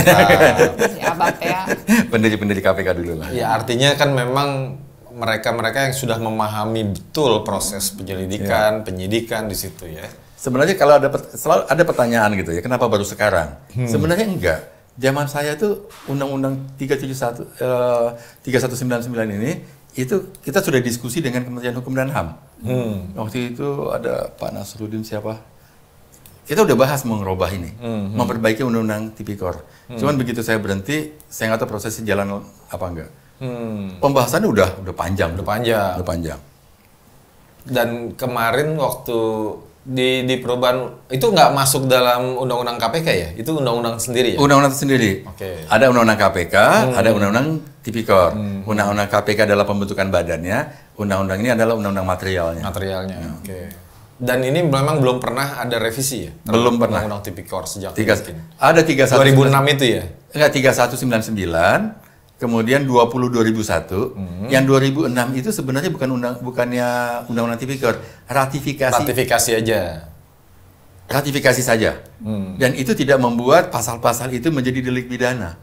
abad ya. Pendiri KPK dulu lah. Ya, artinya kan memang mereka-mereka yang sudah memahami betul proses penyelidikan, penyidikan di situ ya. Sebenarnya kalau selalu ada pertanyaan gitu ya, kenapa baru sekarang? Sebenarnya enggak. Zaman saya tuh Undang-Undang 3199 ini itu kita sudah diskusi dengan Kementerian Hukum dan HAM. Waktu itu ada Pak Nasruddin siapa? Kita udah bahas mau ngerubah ini, memperbaiki Undang-Undang Tipikor. Cuman begitu saya berhenti, saya nggak tahu prosesnya jalan apa enggak. Pembahasannya udah panjang. Udah panjang. Dan kemarin waktu di perubahan itu nggak masuk dalam undang-undang KPK ya? Itu undang-undang sendiri ya? Undang-undang sendiri. Oke. Ada undang-undang KPK, ada undang-undang Tipikor. Undang-undang KPK adalah pembentukan badannya, undang-undang ini adalah undang-undang materialnya. Oke. Dan ini memang belum pernah ada revisi ya? Belum pernah. Undang-undang Tipikor sejak ada 31 2006 itu ya? Enggak, 3199. Kemudian 20 2001, yang 2006 itu sebenarnya bukannya undang-undang Tipikor, ratifikasi aja. Ratifikasi saja. Dan itu tidak membuat pasal-pasal itu menjadi delik pidana.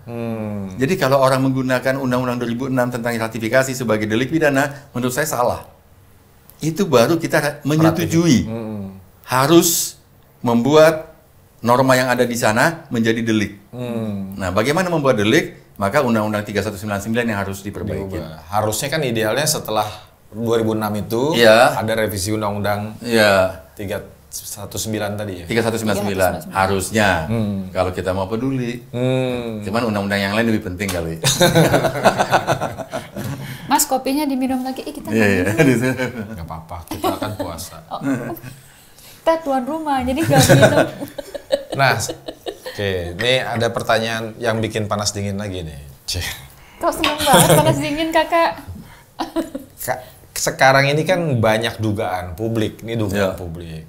Jadi kalau orang menggunakan undang-undang 2006 tentang ratifikasi sebagai delik pidana, menurut saya salah. Itu baru kita menyetujui harus membuat norma yang ada di sana menjadi delik. Nah, bagaimana membuat delik? Maka Undang-Undang 3199 yang harus diperbaiki. Harusnya kan idealnya setelah 2006 itu ada revisi Undang-Undang 319 tadi ya? 3199 harusnya. Kalau kita mau peduli. Cuman undang-undang yang lain lebih penting kali. Mas, kopinya diminum lagi. Kita nggak apa-apa, kita akan puasa. Kita tuan rumah, jadi nggak minum. Nah, oke, ini ada pertanyaan yang bikin panas dingin lagi nih. Kok seneng banget panas dingin, Kakak? Sekarang ini kan banyak dugaan publik, publik.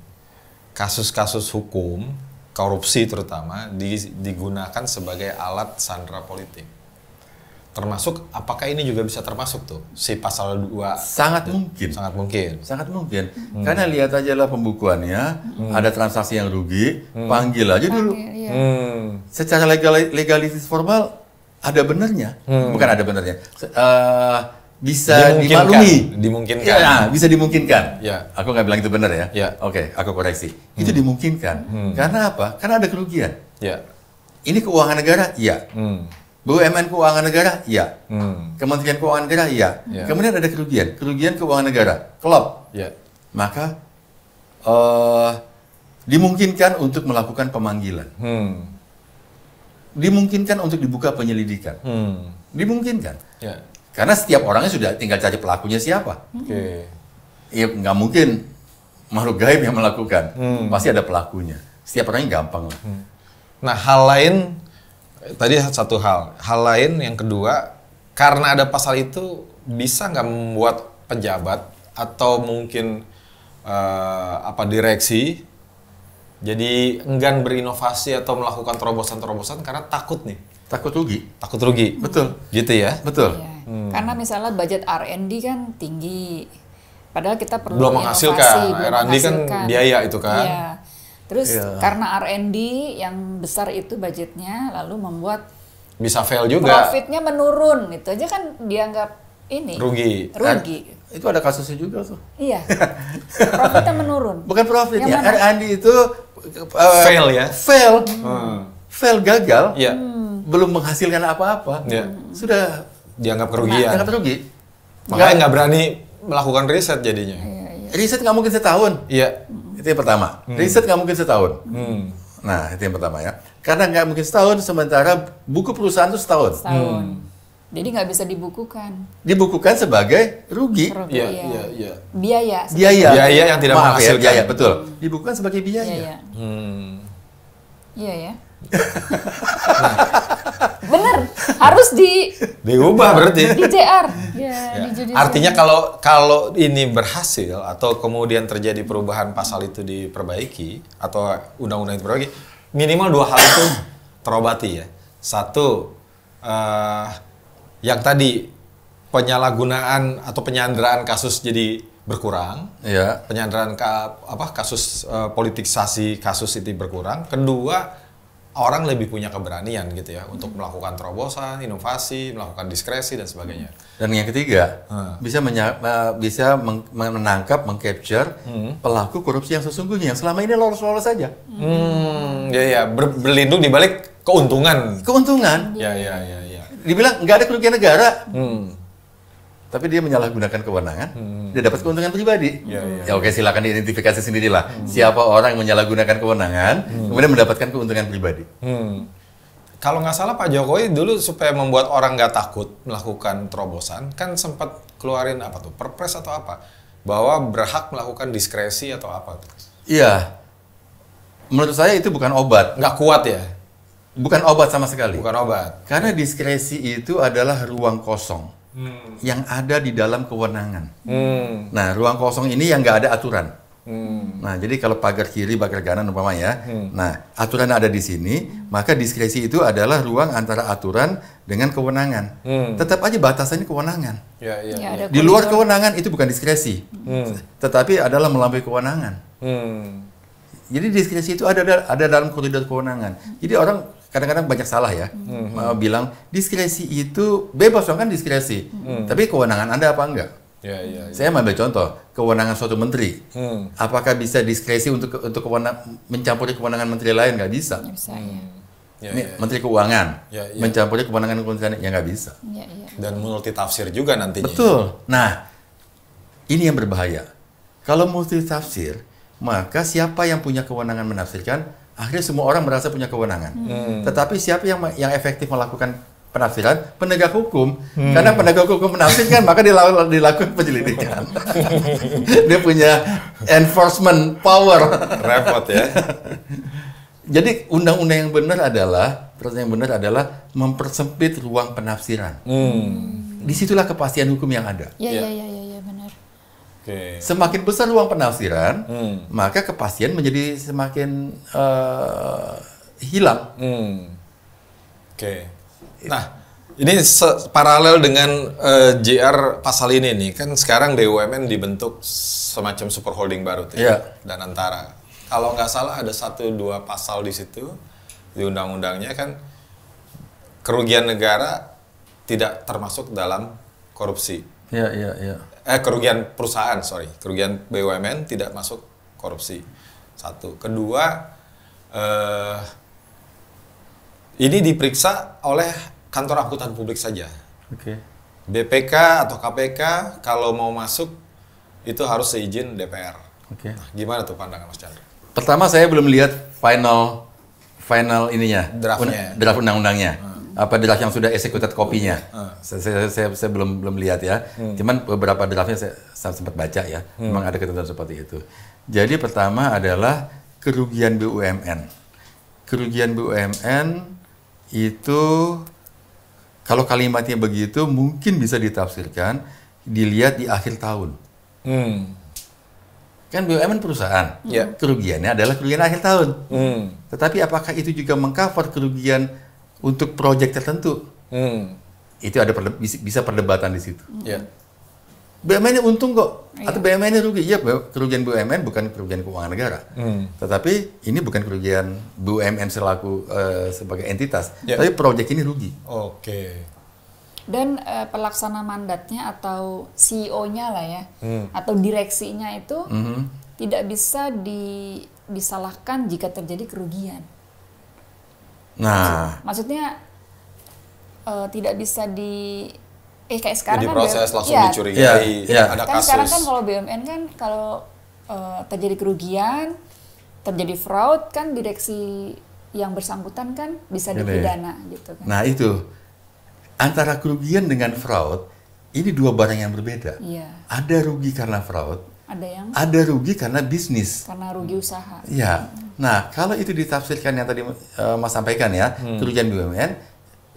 Kasus-kasus hukum, korupsi terutama, digunakan sebagai alat sandera politik. Termasuk, apakah ini juga bisa termasuk tuh, si pasal 2? Sangat mungkin. Karena lihat aja lah pembukuannya, ada transaksi yang rugi, panggil aja dulu. Secara legalitas formal, ada benernya. Bukan ada benernya. Bisa dimaklumi. Dimungkinkan. Ya, bisa dimungkinkan. Ya. Aku nggak bilang itu benar ya. Ya. Oke, aku koreksi. Itu dimungkinkan. Karena apa? Karena ada kerugian. Ya. Ini keuangan negara? Iya. BUMN keuangan negara? Iya. Kementerian Keuangan Negara? Iya. Ya. Kemudian ada kerugian keuangan negara. Klop. Ya. Maka dimungkinkan untuk melakukan pemanggilan. Dimungkinkan untuk dibuka penyelidikan. Dimungkinkan. Ya. Karena setiap orangnya sudah tinggal cari pelakunya siapa. Oke. Ya nggak mungkin makhluk gaib yang melakukan. Pasti ada pelakunya. Setiap orangnya gampang lah. Nah, hal lain, tadi satu hal. Hal lain yang kedua, karena ada pasal itu, bisa nggak membuat pejabat atau mungkin direksi jadi enggan berinovasi atau melakukan terobosan-terobosan karena takut nih. Takut rugi. Betul. Gitu ya? Betul. Ya. Karena misalnya budget R&D kan tinggi. Padahal kita perlu belum inovasi. menghasilkan. R&D kan biaya itu kan. Iya. Terus karena R&D yang besar itu budgetnya, lalu membuat bisa fail juga. Profitnya menurun. Itu aja kan dianggap ini. Rugi. Itu ada kasusnya juga tuh. Iya. Profitnya menurun. Bukan profit ya. R&D itu fail ya? Fail gagal. Iya. belum menghasilkan apa-apa, sudah dianggap kerugian. dianggap rugi. Makanya nggak berani melakukan riset jadinya. Riset nggak mungkin setahun. Iya. Itu yang pertama. Riset nggak mungkin setahun. Nah, itu yang pertama ya. Karena nggak mungkin setahun, sementara buku perusahaan itu setahun. Jadi nggak bisa dibukukan. Dibukukan sebagai rugi. Iya. Biaya. Biaya yang tidak Maaf ya, menghasilkan. biaya, betul. Dibukukan sebagai biaya. Iya ya. Bener, harus diubah berarti. di JR. Artinya kalau ini berhasil atau kemudian terjadi perubahan pasal itu diperbaiki atau undang-undang itu diperbaiki, minimal 2 hal itu terobati ya. Satu, yang tadi penyalahgunaan atau penyanderaan kasus jadi berkurang. Iya. Penyanderaan kasus politisasi kasus itu berkurang. Kedua, orang lebih punya keberanian gitu ya untuk melakukan terobosan, inovasi, melakukan diskresi dan sebagainya. Dan yang ketiga, bisa menangkap, mengcapture pelaku korupsi yang sesungguhnya yang selama ini lolos-lolos saja. Berlindung di balik keuntungan. Ya. Dibilang nggak ada kerugian negara. Tapi dia menyalahgunakan kewenangan, dia dapat keuntungan pribadi. Ya oke, silakan diidentifikasi sendirilah. Siapa orang yang menyalahgunakan kewenangan, kemudian mendapatkan keuntungan pribadi. Kalau nggak salah Pak Jokowi dulu supaya membuat orang nggak takut melakukan terobosan, kan sempat keluarin Perpres atau apa, bahwa berhak melakukan diskresi atau apa. Iya, menurut saya itu bukan obat. Nggak kuat ya? Bukan obat sama sekali. Bukan obat. Karena diskresi itu adalah ruang kosong. Yang ada di dalam kewenangan. Nah, ruang kosong ini yang nggak ada aturan. Nah, jadi kalau pagar kiri, pagar kanan umpama ya. Nah, aturan ada di sini, maka diskresi itu adalah ruang antara aturan dengan kewenangan. Tetap aja batasannya kewenangan. Di luar kewenangan itu bukan diskresi, tetapi adalah melampaui kewenangan. Jadi diskresi itu ada dalam koridor kewenangan. Jadi orang kadang-kadang banyak salah ya, bilang diskresi itu bebas dong, kan diskresi, tapi kewenangan Anda apa enggak? Saya ambil contoh, kewenangan suatu menteri, apakah bisa diskresi untuk mencampuri kewenangan menteri lain? Nggak bisa. Menteri Keuangan mencampuri kewenangan kementerian, ya nggak bisa. Dan multi tafsir juga nantinya. Betul. Nah, ini yang berbahaya. Kalau multi tafsir, maka siapa yang punya kewenangan menafsirkan, akhirnya semua orang merasa punya kewenangan. Tetapi siapa yang efektif melakukan penafsiran? Penegak hukum. Karena penegak hukum menafsirkan, maka dilakukan penyelidikan. Dia punya enforcement power. Repot ya. Jadi undang-undang yang benar adalah mempersempit ruang penafsiran. Disitulah kepastian hukum yang ada. Iya, benar. Semakin besar ruang penafsiran, maka kepastian menjadi semakin hilang. Nah, ini paralel dengan JR pasal ini nih, kan sekarang BUMN dibentuk semacam super holding baru tuh, dan antara. Kalau nggak salah ada 1-2 pasal di situ, di undang-undangnya kan kerugian negara tidak termasuk dalam korupsi. Kerugian perusahaan, kerugian BUMN tidak masuk korupsi. Satu. Kedua, ini diperiksa oleh kantor akuntan publik saja. BPK atau KPK kalau mau masuk itu harus seizin DPR. Nah, gimana tuh pandangan Mas Chandra? Pertama, saya belum lihat final ininya, draft undang-undangnya. Apa draft yang sudah executed copy-nya. Saya belum lihat ya. Cuman beberapa draftnya saya sempat baca ya. Memang ada ketentuan seperti itu. Jadi pertama adalah kerugian BUMN. Kerugian BUMN itu kalau kalimatnya begitu mungkin bisa ditafsirkan dilihat di akhir tahun. Kan BUMN perusahaan. Kerugiannya adalah kerugian akhir tahun. Tetapi apakah itu juga mengcover kerugian untuk proyek tertentu? Itu ada bisa perdebatan di situ. BUMN untung kok, atau BUMN rugi? Iya, kerugian BUMN bukan kerugian keuangan negara. Tetapi ini bukan kerugian BUMN sebagai entitas, tapi proyek ini rugi. Dan pelaksana mandatnya atau CEO-nya lah ya, atau direksinya itu tidak bisa disalahkan jika terjadi kerugian. Nah, maksudnya tidak bisa kayak sekarang kan proses langsung dicurigai, ada kan kasus. sekarang kan kalau BUMN kan kalau terjadi kerugian, terjadi fraud kan direksi yang bersangkutan kan bisa dipidana gitu kan. Nah itu antara kerugian dengan fraud ini dua barang yang berbeda. Iya. Ada rugi karena fraud, ada rugi karena bisnis. Karena rugi usaha. Iya. Nah kalau itu ditafsirkan yang tadi Mas sampaikan ya, kerugian BUMN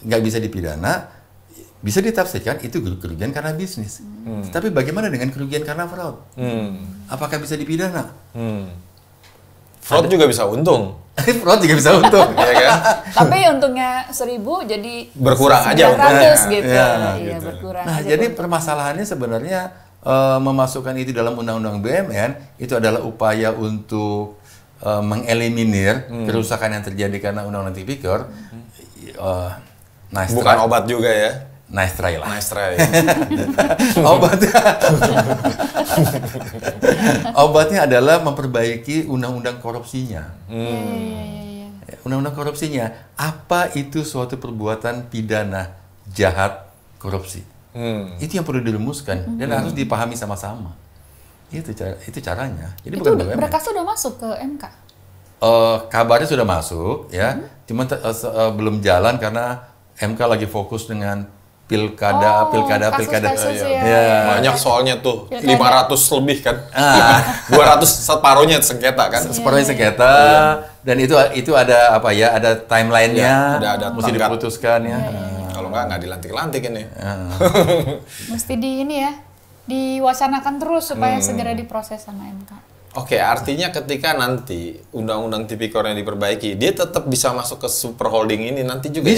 nggak bisa dipidana, bisa ditafsirkan itu kerugian karena bisnis. Tapi bagaimana dengan kerugian karena fraud? Apakah bisa dipidana? Fraud juga bisa untung. Fraud juga bisa untung, ya kan? Tapi untungnya 1.000 jadi berkurang aja 900 untungnya. gitu. Ya, Iya, gitu. berkurang. Nah, aja jadi untung. permasalahannya sebenarnya memasukkan itu dalam undang-undang BUMN itu adalah upaya untuk mengeliminir kerusakan yang terjadi karena undang-undang Tipikor. Nice Bukan try. obat juga ya. Nice try lah. Nice try. Obatnya adalah memperbaiki undang-undang korupsinya. Iya. Undang-undang korupsinya, apa itu suatu perbuatan pidana jahat korupsi? Itu yang perlu dirumuskan dan harus dipahami sama-sama. Itu caranya. Jadi Itu bukan BUMN. berkas sudah masuk ke MK. Kabarnya sudah masuk ya, cuman belum jalan karena MK lagi fokus dengan pilkada. Kasus-kasus Ya. Banyak soalnya tuh, Pilkada. 500 lebih kan. 200 separuhnya sengketa kan. Separuhnya sengketa dan itu ada apa ya? Ada timelinenya, ada mesti tanggat. diputuskan ya. Kalau nggak dilantik-lantik ini. Mesti diwacanakan terus supaya segera diproses sama MK. Oke, artinya ketika nanti undang-undang Tipikornya diperbaiki, dia tetap bisa masuk ke super holding ini nanti juga ya?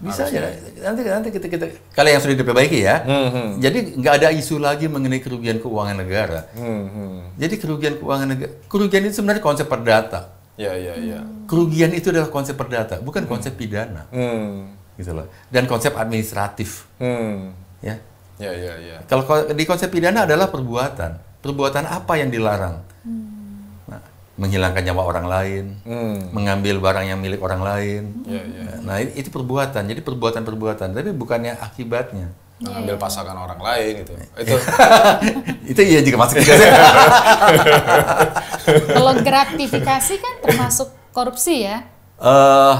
Bisa aja. Nanti kita kalau yang sudah diperbaiki ya. Jadi nggak ada isu lagi mengenai kerugian keuangan negara. Jadi kerugian keuangan negara, kerugian itu sebenarnya konsep perdata. Ya. Kerugian itu adalah konsep perdata, bukan konsep pidana. Gitu loh. Dan konsep administratif. Ya. Ya. Kalau di konsep pidana adalah perbuatan. Perbuatan apa yang dilarang? Nah, menghilangkan nyawa orang lain, mengambil barang yang milik orang lain. Nah, itu perbuatan. Jadi perbuatan-perbuatan, tapi bukannya akibatnya. Mengambil pasangan orang lain gitu. Itu Itu iya juga masuk juga. Kalau gratifikasi kan termasuk korupsi ya?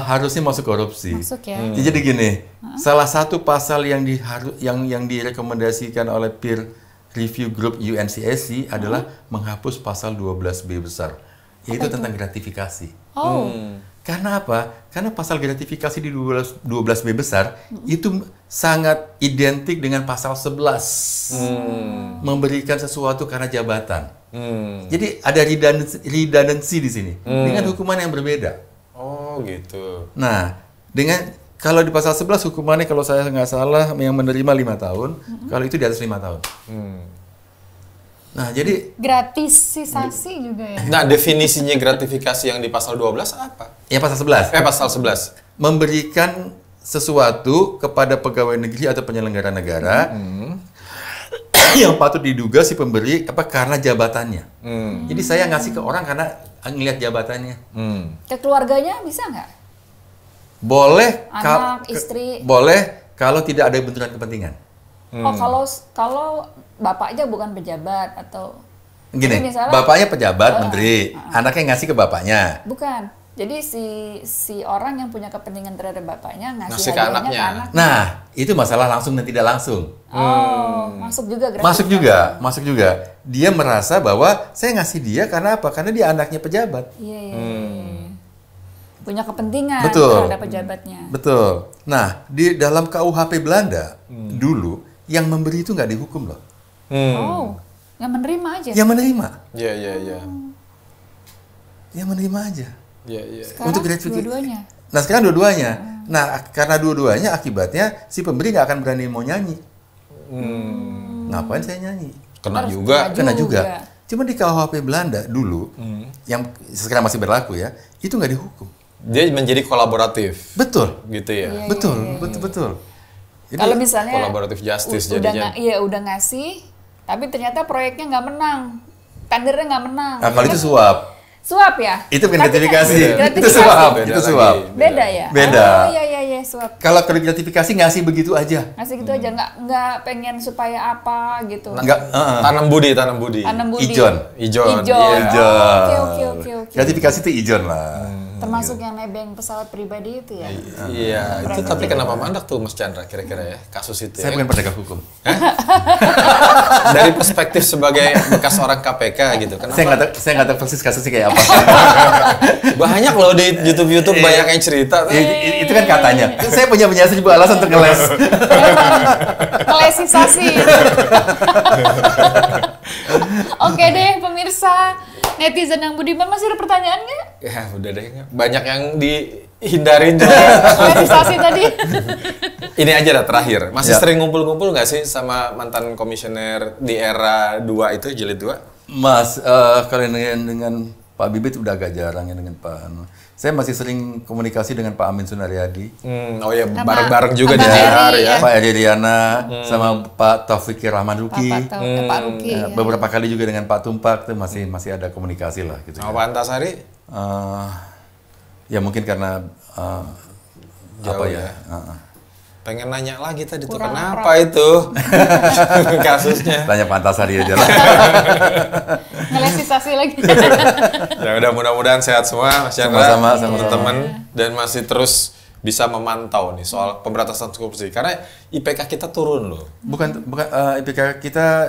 Harusnya masuk korupsi. Masuk ya. Jadi gini, salah satu pasal yang direkomendasikan oleh peer review group UNCSC adalah menghapus pasal 12B besar, yaitu tentang gratifikasi. Karena apa? Karena pasal gratifikasi di 12B besar itu sangat identik dengan pasal 11. Memberikan sesuatu karena jabatan. Jadi ada redundancy di sini dengan hukuman yang berbeda. Oh, gitu. Nah, kalau di pasal 11 hukumannya kalau saya nggak salah yang menerima 5 tahun, kalau itu di atas 5 tahun. Nah, jadi Gratisisasi juga ya? Nah, definisinya gratifikasi yang di pasal 12 apa? ya pasal 11. Pasal 11. Memberikan sesuatu kepada pegawai negeri atau penyelenggara negara yang patut diduga si pemberi karena jabatannya. Jadi saya ngasih ke orang karena ngelihat jabatannya. Ke keluarganya bisa nggak? Boleh Anak, istri. boleh kalau tidak ada benturan kepentingan. Oh, kalau bapaknya bukan pejabat atau Gini, jadi misalnya, bapaknya pejabat, menteri, anaknya ngasih ke bapaknya. bukan. Jadi si orang yang punya kepentingan terhadap bapaknya Ngasih ngasih ke hadiahnya ke anaknya. anaknya. Nah, itu masalah langsung dan tidak langsung. Masuk juga gratifikasi. Masuk juga. Dia merasa bahwa saya ngasih dia karena apa? Karena dia anaknya pejabat. Iya. Punya kepentingan Betul. terhadap pejabatnya. Betul. Nah, di dalam KUHP Belanda dulu yang memberi itu nggak dihukum loh. Oh, yang menerima aja. Yang menerima. Iya. Yang menerima aja. Iya. Sekarang Untuk gratifikasi. dua-duanya. Nah, sekarang dua-duanya. Nah, karena dua-duanya akibatnya si pemberi nggak akan berani mau nyanyi. Ngapain saya nyanyi? Kena Harus juga. Kena juga. Cuma di KUHP Belanda dulu, yang sekarang masih berlaku ya, itu nggak dihukum. Dia menjadi kolaboratif. Betul. Gitu ya. Betul. Jadi, Kalau misalnya Kolaboratif justice udah jadinya. udah ngasih, tapi ternyata proyeknya nggak menang, tendernya nggak menang. nah, kalau itu suap. Suap ya? Itu bukan Tapi kan gratifikasi. gratifikasi. Itu suap. Beda Itu lagi. suap. Beda ya? Beda. Oh iya. suap. Kalau gratifikasi ngasih begitu aja. Ngasih gitu aja, nggak pengen supaya apa gitu. Enggak, Tanam budi. Tanam budi. Ijon. Ijon. Oke. Gratifikasi itu ijon lah. Termasuk yang nebeng pesawat pribadi itu ya? Iya, itu tapi kenapa mandak tuh Mas Chandra kira-kira ya kasus itu? Saya ya? bukan penegak hukum. Dari perspektif sebagai bekas orang KPK gitu, kenapa? Saya nggak tahu persis kasusnya kayak apa. Banyak loh di YouTube banyak yang cerita. Itu kan katanya. Saya punya 1000 alasan untuk ngeles. Ngelesisasi. Oke deh pemirsa, netizen yang budiman, masih ada pertanyaan nggak? Ya udah deh, banyak yang dihindarin juga. Ngelesisasi tadi. Ini aja dah terakhir, masih sering ngumpul-ngumpul nggak sih sama mantan komisioner di era 2 itu, jilid 2? Mas, kalau dengan Pak Bibit udah agak jarang ya dengan Pak Anu. Saya masih sering komunikasi dengan Pak Amin Sunaryadi. Oh ya, bareng-bareng juga di hari ya. Pak Edi Diana sama Pak Taufik Rahman Ruki. Pak Ruki. Beberapa kali juga dengan Pak Tumpak tuh masih ada komunikasi lah gitu. Sama Pak Antasari? Ya mungkin karena apa ya? Pengen nanya lagi tadi tuh, kenapa itu kasusnya? Tanya Pak Antasari aja lah. Ngelesisasi lagi. Ya udah, mudah-mudahan sehat semua Mas Chandra, Sama-sama, teman-teman, dan masih terus bisa memantau nih soal pemberantasan korupsi karena IPK kita turun loh. Bukan IPK kita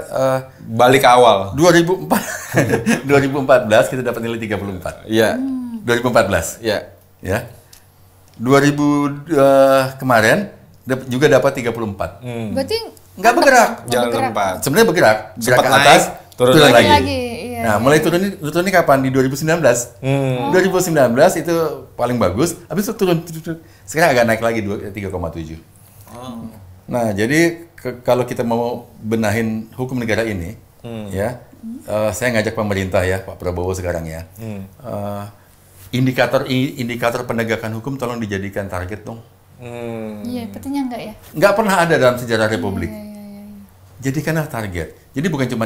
Balik ke awal. 2014 kita dapat nilai 34. Iya. 2014. Iya. Ya. 2000 kemarin juga dapat 34. Berarti Nggak bergerak. Jalan lompat. Sebenarnya bergerak Sempat ke atas, naik, turun lagi. iya. Nah, mulai turun ini kapan? Di 2019. 2019 itu paling bagus, habis itu turun. Sekarang agak naik lagi 3,7. Nah, jadi kalau kita mau benahin hukum negara ini, ya, saya ngajak pemerintah ya, Pak Prabowo sekarang ya, indikator penegakan hukum tolong dijadikan target dong. Iya, betulnya enggak ya? Nggak pernah ada dalam sejarah Republik. Jadikanlah target. Jadi bukan cuma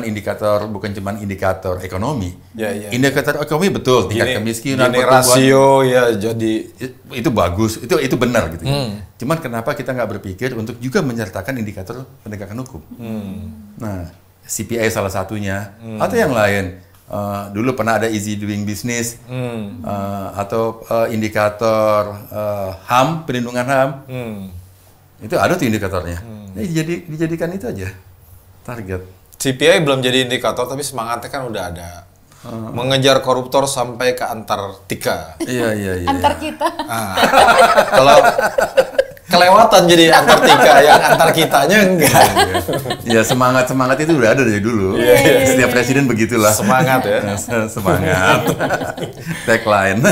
indikator ekonomi. Indikator ekonomi betul, tingkat kemiskinan, pertumbuhan. Rasio ya jadi Itu bagus, itu benar gitu. Cuman kenapa kita nggak berpikir untuk juga menyertakan indikator penegakan hukum? Nah, CPI salah satunya, atau yang lain. Dulu pernah ada easy doing business, atau indikator HAM, perlindungan HAM. Itu ada tuh indikatornya. Dijadikan itu aja target. CPI belum jadi indikator, tapi semangatnya kan udah ada. Mengejar koruptor sampai ke Antartika. Iya. Antar kita. Kalau kelewatan jadi Antartika, yang antar kitanya enggak. Ya semangat itu udah ada dari dulu. Setiap presiden begitulah. Semangat ya. Semangat. Tagline.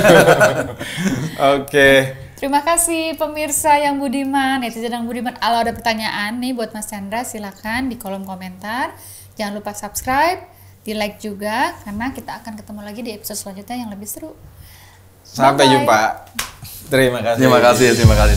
Oke. Terima kasih pemirsa yang budiman, netizen yang budiman. Kalau ada pertanyaan nih buat Mas Chandra, silakan di kolom komentar. Jangan lupa subscribe, di like juga, karena kita akan ketemu lagi di episode selanjutnya yang lebih seru. Sampai jumpa. Terima kasih. Terima kasih.